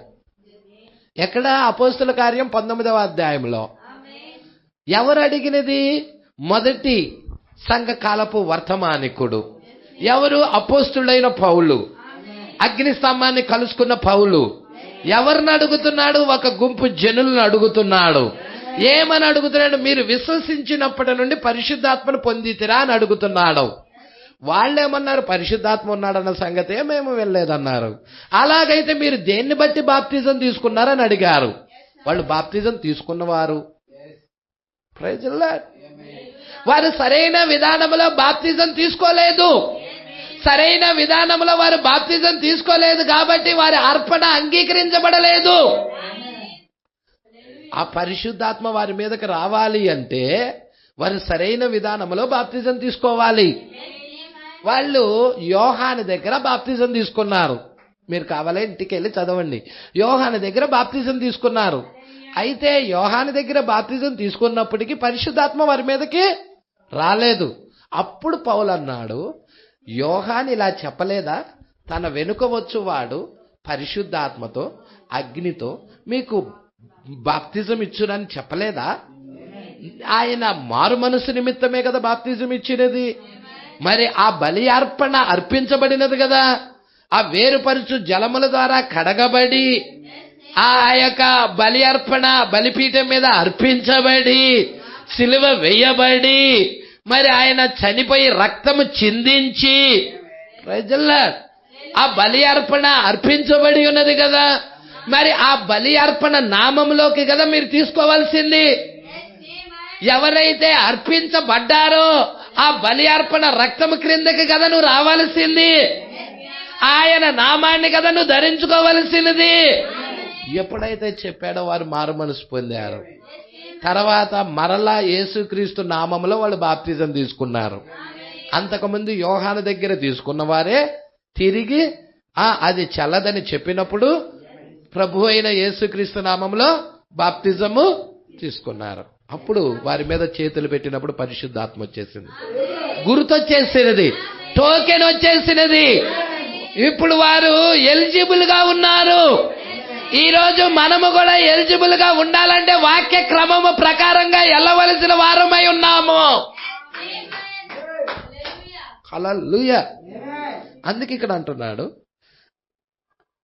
C: ఎక్కడ? అపోస్తుల కార్యం 19వ అధ్యాయంలో. ఎవరు అడిగినది? మొదటి సంఘకాలపు వర్తమానికుడు. ఎవరు? అపోస్తులైన పౌలు. అగ్నిస్తంభాన్ని కలుసుకున్న పౌలు ఎవరిని అడుగుతున్నాడు? ఒక గుంపు జనులను అడుగుతున్నాడు. ఏమని అడుగుతున్నాడు? మీరు విశ్వసించినప్పటి నుండి పరిశుద్ధాత్మను పొందితిరా అని అడుగుతున్నాడు. వాళ్ళేమన్నారు? పరిశుద్ధాత్మ ఉన్నాడన్న సంగతే మేము వెళ్ళలేదన్నారు. అలాగైతే మీరు దేన్ని బట్టి బాప్తిజం తీసుకున్నారని అడిగారు. వాళ్ళు బాప్తిజం తీసుకున్నవారు. Praise the lord. వారు సరైన విధానంలో బాప్తిజం తీసుకోలేదు. సరైన విధానంలో వారు బాప్తిజం తీసుకోలేదు కాబట్టి వారి అర్పణ అంగీకరించబడలేదు. ఆ పరిశుద్ధాత్మ వారి మీదకి రావాలి అంటే వారు సరైన విధానంలో బాప్తిజం తీసుకోవాలి. వాళ్ళు యోహాను దగ్గర బాప్తిజం తీసుకున్నారు. మీరు కావాలా ఇంటికి వెళ్ళి చదవండి. యోహాను దగ్గర బాప్తిజం తీసుకున్నారు. అయితే యోహాను దగ్గర బాప్తిజం తీసుకున్నప్పటికీ పరిశుద్ధాత్మ వారి మీదకి రాలేదు. అప్పుడు పౌలు అన్నాడు, యోహాను ఇలా చెప్పలేదా? తన వెనుక వచ్చువాడు పరిశుద్ధాత్మతో అగ్నితో మీకు బాప్తిజం ఇచ్చునని చెప్పలేదా? ఆయన మారు మనసు నిమిత్తమే కదా బాప్తిజం ఇచ్చినది. మరి ఆ బలి అర్పణ అర్పించబడినది కదా. ఆ వేరుపరుచు జలముల ద్వారా కడగబడి ఆ యొక్క బలి అర్పణ బలిపీఠం మీద అర్పించబడి సిలువ వేయబడి మరి ఆయన చనిపోయి రక్తము చిందించి ఆ బలి అర్పణ అర్పించబడి ఉన్నది కదా. మరి ఆ బలి అర్పణ నామంలోకి కదా మీరు తీసుకోవాల్సింది. ఎవరైతే అర్పించబడ్డారో ఆ బలి అర్పణ రక్తము క్రిందకి కదా నువ్వు రావాల్సింది. ఆయన నామాన్ని కదా నువ్వు ధరించుకోవలసినది. ఎప్పుడైతే చెప్పాడో వారు మారు మనసు పొందారు. తర్వాత మరలా యేసుక్రీస్తు నామములో వాళ్ళు బాప్తిజం తీసుకున్నారు. అంతకుముందు యోహాను దగ్గర తీసుకున్న వారే తిరిగి అది చల్లదని చెప్పినప్పుడు ప్రభు అయిన యేసుక్రీస్తు నామములో బాప్తిజము తీసుకున్నారు. అప్పుడు వారి మీద చేతులు పెట్టినప్పుడు పరిశుద్ధాత్మ వచ్చేసింది, గుర్తొచ్చేసినది, టోకెన్ వచ్చేసినది. ఇప్పుడు వారు ఎలిజిబుల్ గా ఉన్నారు. ఈ రోజు మనము కూడా ఎలిజిబుల్ గా ఉండాలంటే వాక్య క్రమము ప్రకారంగా వెళ్ళవలసిన వారమై ఉన్నాము. హల్లెలూయా. అందుకే ఇక్కడ అంటున్నాడు,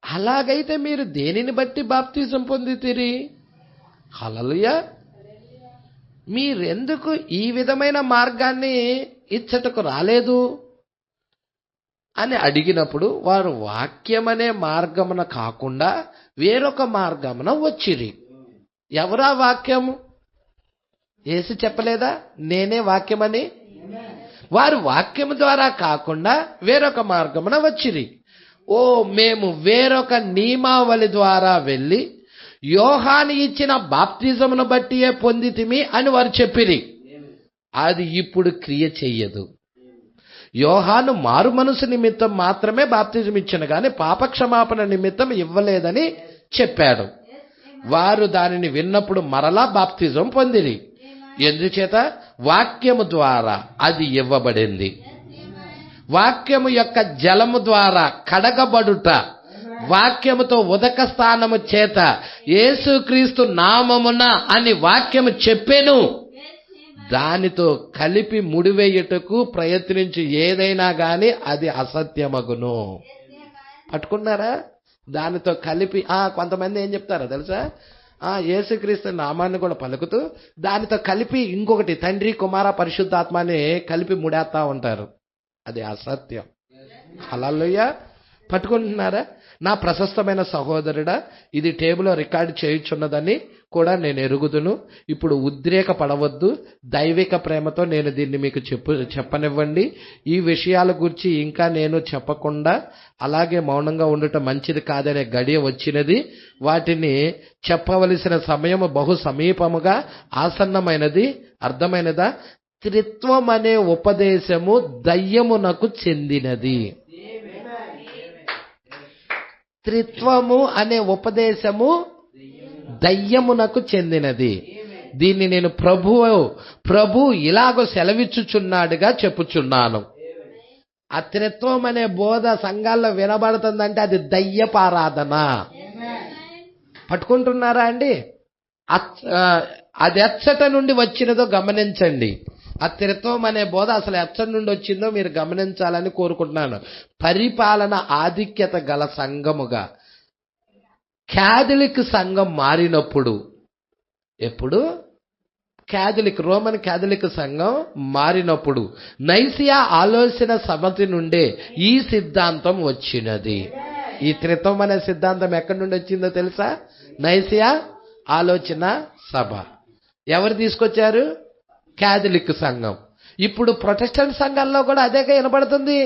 C: అలాగైతే మీరు దేనిని బట్టి బాప్తిజం పొందితిరి? హల్లెలూయా. మీరెందుకు ఈ విధమైన మార్గాన్ని ఇచ్చటకు రాలేదు అని అడిగినప్పుడు వారు వాక్యమనే మార్గమున కాకుండా వేరొక మార్గమున వచ్చిరి. ఎవరా వాక్యము? యేసు చెప్పలేదా నేనే వాక్యమని? వారు వాక్యము ద్వారా కాకుండా వేరొక మార్గమున వచ్చిరి. మేము వేరొక నియమావళి ద్వారా వెళ్ళి యోహాను ఇచ్చిన బాప్తిజమును బట్టియే పొందితిమి అని వారు చెప్పిరి. అది ఇప్పుడు క్రియ చెయ్యదు. యోహాను మారు మనసు నిమిత్తం మాత్రమే బాప్తిజం ఇచ్చిన కానీ పాపక్షమాపణ నిమిత్తం ఇవ్వలేదని చెప్పాడు. వారు దానిని విన్నప్పుడు మరలా బాప్తిజం పొందిరి. ఎందుచేత వాక్యము ద్వారా అది ఇవ్వబడింది. వాక్యము యొక్క జలము ద్వారా కడగబడుట, వాక్యముతో ఉదక స్థానము చేత యేసుక్రీస్తు నామమున అని వాక్యము చెప్పెను. దానితో కలిపి ముడివేయుటకు ప్రయత్నించి ఏదైనా గాని అది అసత్యమగును. పట్టుకున్నారా? దానితో కలిపి కొంతమంది ఏం చెప్తారో తెలుసా? యేసుక్రీస్తు నామాన్ని కూడా పలుకుతూ దానితో కలిపి ఇంకొకటి తండ్రి కుమార పరిశుద్ధాత్మని కలిపి ముడేస్తా ఉంటారు. అది అసత్యం. హల్లెలూయా. పట్టుకుంటున్నారా? నా ప్రశస్తమైన సహోదరుడా, ఇది టేబుల్లో రికార్డు చేయుచున్నదని కూడా నేను ఎరుగుదును. ఇప్పుడు ఉద్రేక పడవద్దు. దైవిక ప్రేమతో నేను దీన్ని మీకు చెప్పనివ్వండి. ఈ విషయాల గురించి ఇంకా నేను చెప్పకుండా అలాగే మౌనంగా ఉండటం మంచిది కాదనే గడియ వచ్చినది. వాటిని చెప్పవలసిన సమయం బహు సమీపముగా ఆసన్నమైనది. అర్థమైనదా? త్రిత్వం అనే ఉపదేశము దయ్యమునకు చెందినది. త్రిత్వము అనే ఉపదేశము దయ్యమునకు చెందినది. దీన్ని నేను ప్రభు ఇలాగో సెలవిచ్చుచున్నాడుగా చెప్పుచున్నాను. ఆ త్రిత్వం అనే బోధ సంఘాల్లో వినబడుతుందంటే అది దయ్యపారాధన. పట్టుకుంటున్నారా అండి? అది ఎచ్చట నుండి వచ్చినదో గమనించండి. ఆ త్రిత్వం అనే బోధ అసలు ఎచ్చటి నుండి వచ్చిందో మీరు గమనించాలని కోరుకుంటున్నాను. పరిపాలన ఆధిక్యత గల సంఘముగా క్యాథలిక్ సంఘం మారినప్పుడు, ఎప్పుడు రోమన్ క్యాథలిక్ సంఘం మారినప్పుడు నైసియా ఆలోచన సమితి నుండే ఈ సిద్ధాంతం వచ్చినది. ఈ త్రిత్వం అనే సిద్ధాంతం ఎక్కడి నుండి వచ్చిందో తెలుసా? నైసియా ఆలోచన సభ. ఎవరు తీసుకొచ్చారు? క్యాథలిక్ సంఘం. ఇప్పుడు ప్రొటెస్టెంట్ సంఘాల్లో కూడా అదే వినపడుతుంది.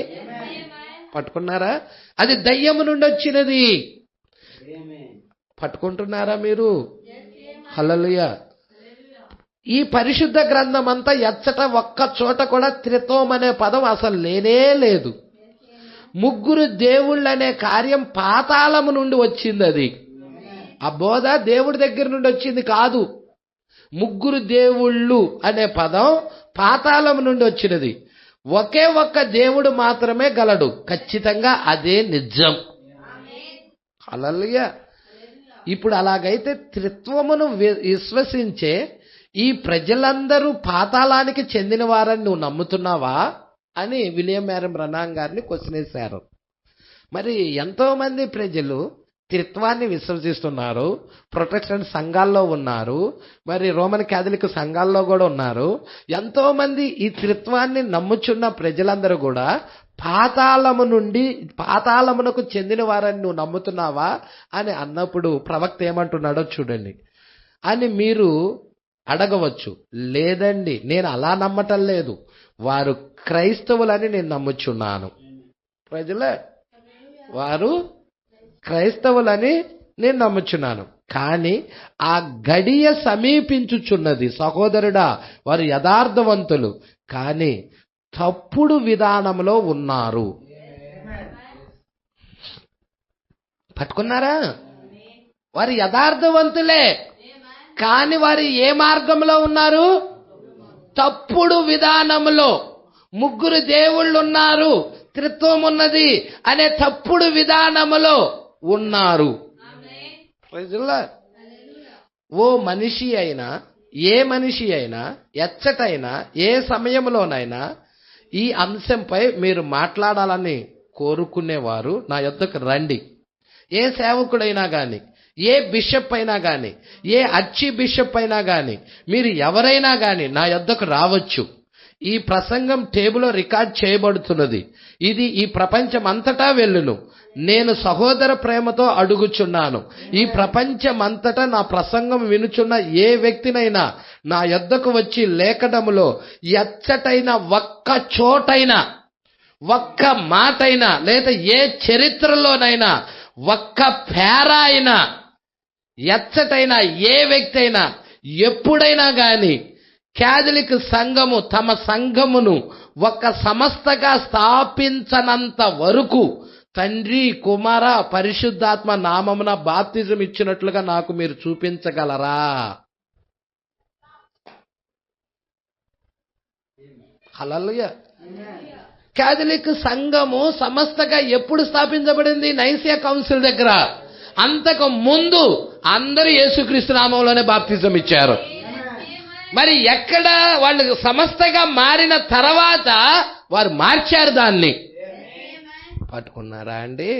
C: పట్టుకున్నారా? అది దయ్యము నుండి వచ్చినది. పట్టుకుంటున్నారా మీరు? హల్లెలూయా. ఈ పరిశుద్ధ గ్రంథం అంతా ఎచ్చట ఒక్క చోట కూడా త్రిత్వం అనే పదం అసలు లేనే లేదు. ముగ్గురు దేవుళ్ళు అనే కార్యం పాతాళము నుండి వచ్చింది. అది ఆ బోధ దేవుడి దగ్గర నుండి వచ్చింది కాదు. ముగ్గురు దేవుళ్ళు అనే పదం పాతాళం నుండి వచ్చినది. ఒకే ఒక్క దేవుడు మాత్రమే గలడు. ఖచ్చితంగా అదే నిజం. హల్లెలూయా. ఇప్పుడు అలాగైతే త్రిత్వమును విశ్వసించే ఈ ప్రజలందరూ పాతాళానికి చెందిన వారని నువ్వు నమ్ముతున్నావా అని విలియం మ్యారం బ్రనాం గారిని క్వశ్చన్ వేశారు. మరి ఎంతో మంది ప్రజలు త్రిత్వాన్ని విశ్వసిస్తున్నారు. ప్రొటెస్టెంట్ సంఘాల్లో ఉన్నారు, మరి రోమన్ క్యాథలిక్ సంఘాల్లో కూడా ఉన్నారు. ఎంతో మంది ఈ త్రిత్వాన్ని నమ్ముచున్న ప్రజలందరూ కూడా పాతాళమునకు చెందిన వారని నువ్వు నమ్ముతున్నావా అని అన్నప్పుడు ప్రవక్త ఏమంటున్నాడో చూడండి అని మీరు అడగవచ్చు. లేదండి, నేను అలా నమ్మటం లేదు, వారు క్రైస్తవులని నేను నమ్ముచున్నాను. ప్రజలే, వారు క్రైస్తవులని నేను నమ్ముచున్నాను. కానీ ఆ గడియ సమీపించుచున్నది సహోదరుడా. వారు యథార్థవంతులు కానీ తప్పుడు విధానంలో ఉన్నారు. పట్టుకున్నారా? వారు యథార్థవంతులే కానీ వారు ఏ మార్గంలో ఉన్నారు? తప్పుడు విధానంలో. ముగ్గురు దేవుళ్ళు ఉన్నారు, త్రిత్వం ఉన్నది అనే తప్పుడు విధానములో ఉన్నారు. ఓ మనిషి అయినా, ఏ మనిషి అయినా, ఎచ్చటైనా, ఏ సమయంలోనైనా ఈ అంశంపై మీరు మాట్లాడాలని కోరుకునేవారు నా యొద్దకు రండి. ఏ సేవకుడైనా గాని, ఏ బిషప్ అయినా గాని, ఏ అర్చి బిషప్ అయినా గాని, మీరు ఎవరైనా గాని నా యొద్దకు రావచ్చు. ఈ ప్రసంగం టేబుల్లో రికార్డ్ చేయబడుతున్నది. ఇది ఈ ప్రపంచం అంతటా వెళ్ళును. నేను సహోదర ప్రేమతో అడుగుచున్నాను. ఈ ప్రపంచమంతటా నా ప్రసంగం వినుచున్న ఏ వ్యక్తినైనా నా యొద్దకు వచ్చి లేఖనములో ఎచ్చటైనా ఒక్క చోటైనా, ఒక్క మాటైనా, లేదా ఏ చరిత్రలోనైనా ఒక్క పేరా అయినా, ఎచ్చటైనా ఏ వ్యక్తి అయినా ఎప్పుడైనా గాని క్యాథలిక్ సంఘము తమ సంఘమును ఒక సంస్థగా స్థాపించనంత వరకు తండ్రి కుమార పరిశుద్ధాత్మ నామమున బాప్తిజం ఇచ్చినట్లుగా నాకు మీరు చూపించగలరా? హల్లెలూయా. కాథలిక్ సంఘము సమస్తగా ఎప్పుడు స్థాపించబడింది? నైసియా కౌన్సిల్ దగ్గర. అంతకు ముందు అందరూ యేసుక్రీస్తు నామంలోనే బాప్తిజం ఇచ్చారు. మరి ఎక్కడ వాళ్ళు సమస్తగా మారిన తర్వాత వారు మార్చారు దాన్ని. పట్టుకున్నారా అండి?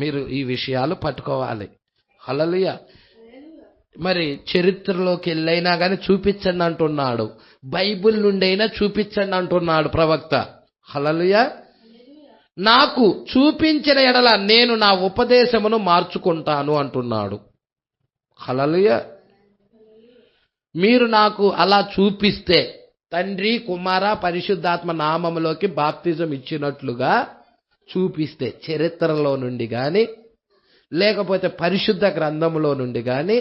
C: మీరు ఈ విషయాలు పట్టుకోవాలి. హల్లెలూయా. మరి చరిత్రలోకి వెళ్ళైనా కానీ చూపించండి అంటున్నాడు. బైబిల్ నుండి అయినా చూపించండి అంటున్నాడు ప్రవక్త. హల్లెలూయా. నాకు చూపించిన ఎడల నేను నా ఉపదేశమును మార్చుకుంటాను అంటున్నాడు. హల్లెలూయా. మీరు నాకు అలా చూపిస్తే, తండ్రి కుమార పరిశుద్ధాత్మ నామములోకి బాప్తిజం ఇచ్చినట్లుగా చూపిస్తే, చరిత్రలో నుండి కానీ లేకపోతే పరిశుద్ధ గ్రంథములో నుండి కానీ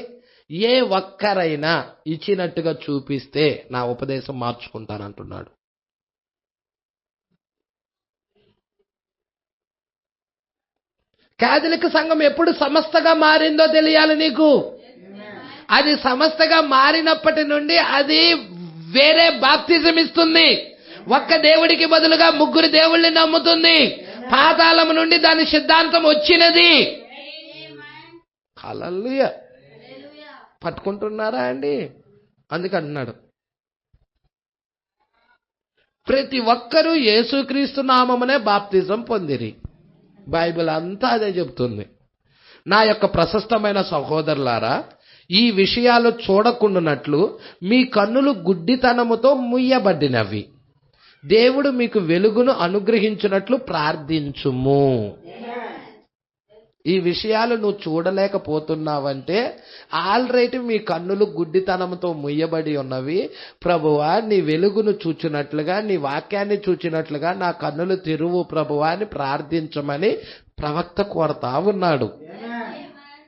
C: ఏ ఒక్కరైనా ఇచ్చినట్టుగా చూపిస్తే నా ఉపదేశం మార్చుకుంటానంటున్నాడు. కాథలిక్ సంఘం ఎప్పుడు సమస్తగా మారిందో తెలియాలి నీకు. అది సమస్తగా మారినప్పటి నుండి అది వేరే బాప్తిజం ఇస్తుంది. ఒక్క దేవుడికి బదులుగా ముగ్గురు దేవుళ్ళని నమ్ముతుంది. పాతాళము నుండి దాని సిద్ధాంతం వచ్చినది. హల్లెలూయా. పట్టుకుంటున్నారా అండి? అందుకంటున్నాడు ప్రతి ఒక్కరూ యేసుక్రీస్తు నామమునే బాప్తిజం పొందిరి. బైబిల్ అంతా అదే చెప్తుంది. నా యొక్క ప్రశస్తమైన సహోదరులారా, ఈ విషయాలు చూడకుండానట్లు మీ కన్నులు గుడ్డితనముతో ముయ్యబడినవి. దేవుడు మీకు వెలుగును అనుగ్రహించినట్లు ప్రార్థించుము. ఈ విషయాలు నువ్వు చూడలేకపోతున్నావంటే ఆల్రెడీ మీ కన్నులు గుడ్డితనంతో ముయ్యబడి ఉన్నవి. ప్రభువా, నీ వెలుగును చూచినట్లుగా, నీ వాక్యాన్ని చూచినట్లుగా నా కన్నులు తెరువు ప్రభువా అని ప్రార్థించమని ప్రవక్త కోరుతా ఉన్నాడు.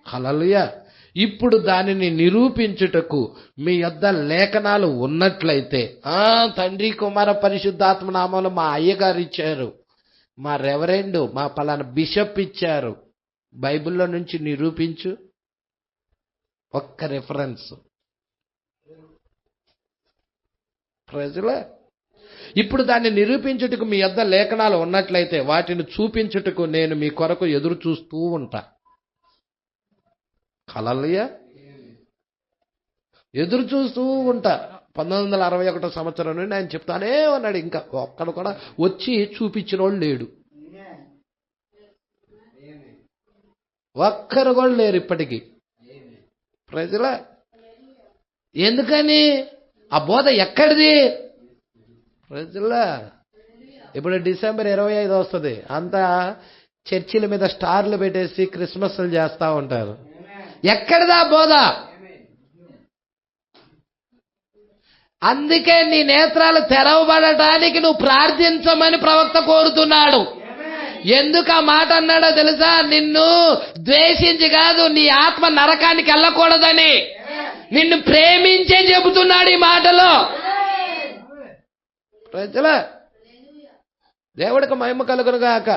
C: హల్లెలూయా. ఇప్పుడు దానిని నిరూపించుటకు మీ యొద్ద లేఖనాలు ఉన్నట్లయితే, తండ్రి కుమార పరిశుద్ధాత్మ నామంలో మా అయ్యగారు ఇచ్చారు, మా రెవరెండు, మా పలానా బిషప్ ఇచ్చారు, బైబిల్లో నుంచి నిరూపించు. ఒక్క రెఫరెన్స్. ప్రజలే, ఇప్పుడు దాన్ని నిరూపించుటకు మీ యొద్ద లేఖనాలు ఉన్నట్లయితే వాటిని చూపించుటకు నేను మీ కొరకు ఎదురు చూస్తూ ఉంటా. హల్లెలూయా. ఎదురు చూస్తూ ఉంటా. 1961 సంవత్సరం నుండి ఆయన చెప్తానే ఉన్నాడు. ఇంకా ఒక్కడు కూడా వచ్చి చూపించిన వాడు లేడు. ఒక్కరు కూడా లేరు ఇప్పటికీ. ప్రజల ఎందుకని? ఆ బోధ ఎక్కడిది? ప్రజల ఇప్పుడు డిసెంబర్ 25 వస్తుంది. అంతా చర్చిల మీద స్టార్లు పెట్టేసి క్రిస్మస్లు చేస్తా ఉంటారు. ఎక్కడిదా బోధ? అందుకే నీ నేత్రాలు తెరవబడటానికి నువ్వు ప్రార్థించమని ప్రవక్త కోరుతున్నాడు. ఎందుకు ఆ మాట అన్నాడో తెలుసా? నిన్ను ద్వేషించి కాదు, నీ ఆత్మ నరకానికి వెళ్ళకూడదని, నిన్ను ప్రేమించే చెబుతున్నాడు ఈ మాటలో. ప్రజల దేవుడికి మహిమ కలుగును గాక.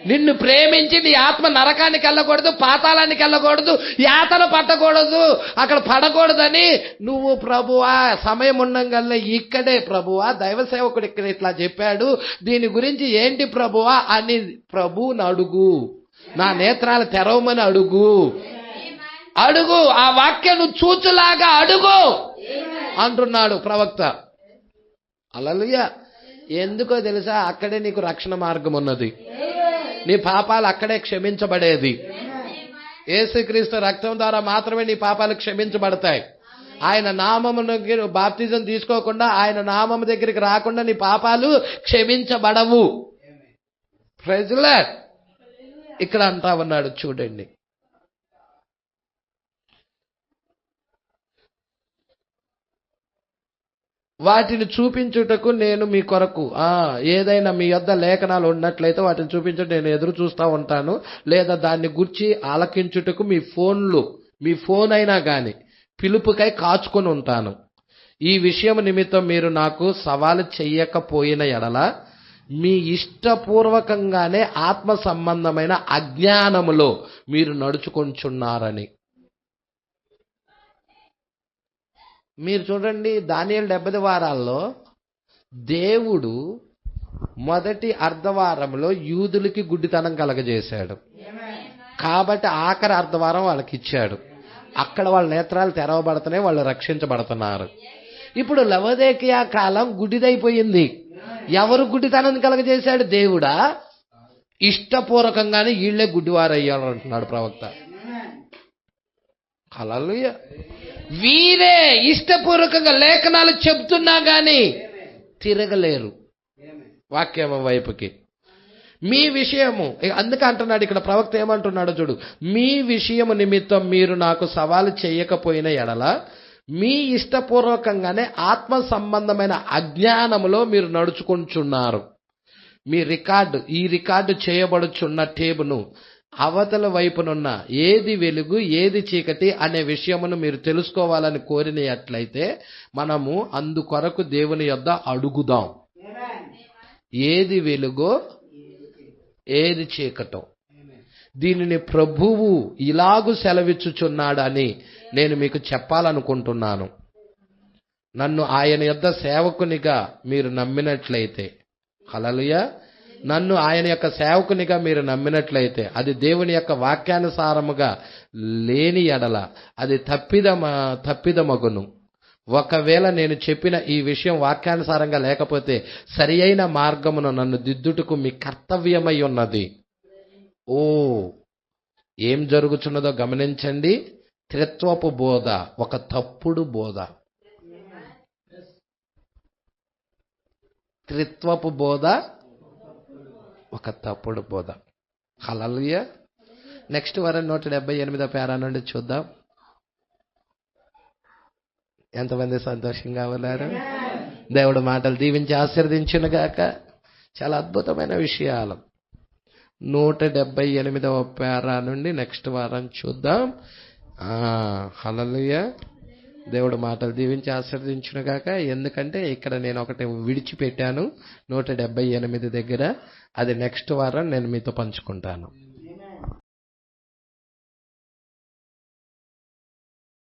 C: నిన్ను ప్రేమించి నీ ఆత్మ నరకానికి వెళ్ళకూడదు, పాతాళానికి వెళ్ళకూడదు, యాతన పట్టకూడదు, అక్కడ పడకూడదని నువ్వు ప్రభువా సమయం ఉండంగల్లా ఇక్కడే ప్రభువా దైవ సేవకుడు ఇక్కడ ఇట్లా చెప్పాడు, దీని గురించి ఏంటి ప్రభువా అని ప్రభువుని అడుగు. నా నేత్రాలు తెరవమని అడుగు. అడుగు. ఆ వాక్యం నువ్వు చూచులాగా అడుగు అంటున్నాడు ప్రవక్త. హల్లెలూయా. ఎందుకో తెలుసా? అక్కడే నీకు రక్షణ మార్గం ఉన్నది. నీ పాపాలు అక్కడే క్షమించబడేది. యేసుక్రీస్తు రక్తం ద్వారా మాత్రమే నీ పాపాలు క్షమించబడతాయి. ఆయన నామమునకి బాప్తిజం తీసుకోకుండా, ఆయన నామము దగ్గరికి రాకుండా నీ పాపాలు క్షమించబడవు. Praise the lord. ఇక్కడ అంటా ఉన్నాడు చూడండి. వాటిని చూపించుటకు నేను మీ కొరకు ఏదైనా మీ యొద్ద లేఖనాలు ఉన్నట్లయితే వాటిని చూపించుట నేను ఎదురు చూస్తూ ఉంటాను. లేదా దాన్ని గుర్చి ఆలకించుటకు మీ ఫోన్ అయినా కానీ పిలుపుకై కాచుకొని ఉంటాను. ఈ విషయం నిమిత్తం మీరు నాకు సవాలు చెయ్యకపోయిన ఎడల మీ ఇష్టపూర్వకంగానే ఆత్మ సంబంధమైన అజ్ఞానములో మీరు నడుచుకొంచున్నారని. మీరు చూడండి, దానియేలు 70 వారాల్లో దేవుడు మొదటి అర్ధవారంలో యూదులకి గుడ్డితనం కలగజేశాడు కాబట్టి ఆఖరి అర్ధవారం వాళ్ళకి ఇచ్చాడు. అక్కడ వాళ్ళ నేత్రాలు తెరవబడుతున్నాయి, వాళ్ళు రక్షించబడుతున్నారు. ఇప్పుడు లవోదికీయ కాలం గుడ్డిదైపోయింది. ఎవరు గుడ్డితనం కలగజేశాడు? దేవుడా? ఇష్టపూర్వకంగానే వీళ్లే గుడ్డివారయ్యారు అంటున్నాడు ప్రవక్త. హల్లెలూయా. వీరే ఇష్టపూర్వకంగా లేఖనాలు చెప్తున్నా గాని తిరగలేరు వాక్యం వైపుకి. మీ విషయము, అందుకే అంటున్నాడు ఇక్కడ ప్రవక్త ఏమంటున్నాడో చూడు. మీ విషయము నిమిత్తం మీరు నాకు సవాలు చేయకపోయిన ఎడల మీ ఇష్టపూర్వకంగానే ఆత్మ సంబంధమైన అజ్ఞానములో మీరు నడుచుకుంటున్నారు. మీ ఈ రికార్డు చేయబడుచున్న టేబును అవతల వైపునున్న ఏది వెలుగు ఏది చీకటి అనే విషయమును మీరు తెలుసుకోవాలని కోరినట్లయితే మనము అందుకొరకు దేవుని యొద్ద అడుగుదాం. ఏది వెలుగో ఏది చీకటో దీనిని ప్రభువు ఇలాగు సెలవిచ్చుచున్నాడని నేను మీకు చెప్పాలనుకుంటున్నాను. నన్ను ఆయన యొద్ద సేవకునిగా మీరు నమ్మినట్లయితే, హల్లెలూయా, నన్ను ఆయన యొక్క సేవకునిగా మీరు నమ్మినట్లయితే అది దేవుని యొక్క వాక్యానుసారముగా లేని ఎడల అది తప్పిదమగును. ఒకవేళ నేను చెప్పిన ఈ విషయం వాక్యానుసారంగా లేకపోతే సరి అయిన మార్గమును నన్ను దిద్దుటకు మీ కర్తవ్యమై ఉన్నది. ఓ, ఏం జరుగుతున్నదో గమనించండి. త్రిత్వపు బోధ ఒక తప్పుడు బోధ. త్రిత్వపు బోధ ఒక తప్పుడు బోధ. హల్లెలూయా. నెక్స్ట్ వారం 178వ పేరా నుండి చూద్దాం. ఎంతమంది సంతోషంగా ఉన్నారు? దేవుడు మాటలు దీవించి ఆశీర్వదించునుగాక. చాలా అద్భుతమైన విషయాలు. 178వ పేరా నుండి నెక్స్ట్ వారం చూద్దాం. హల్లెలూయా. దేవుడు మాటలు దీవించి ఆశీర్వదించునుగాక. ఎందుకంటే ఇక్కడ నేను ఒకటి విడిచిపెట్టాను 178 దగ్గర. అది నెక్స్ట్ వారం నేను మీతో పంచుకుంటాను.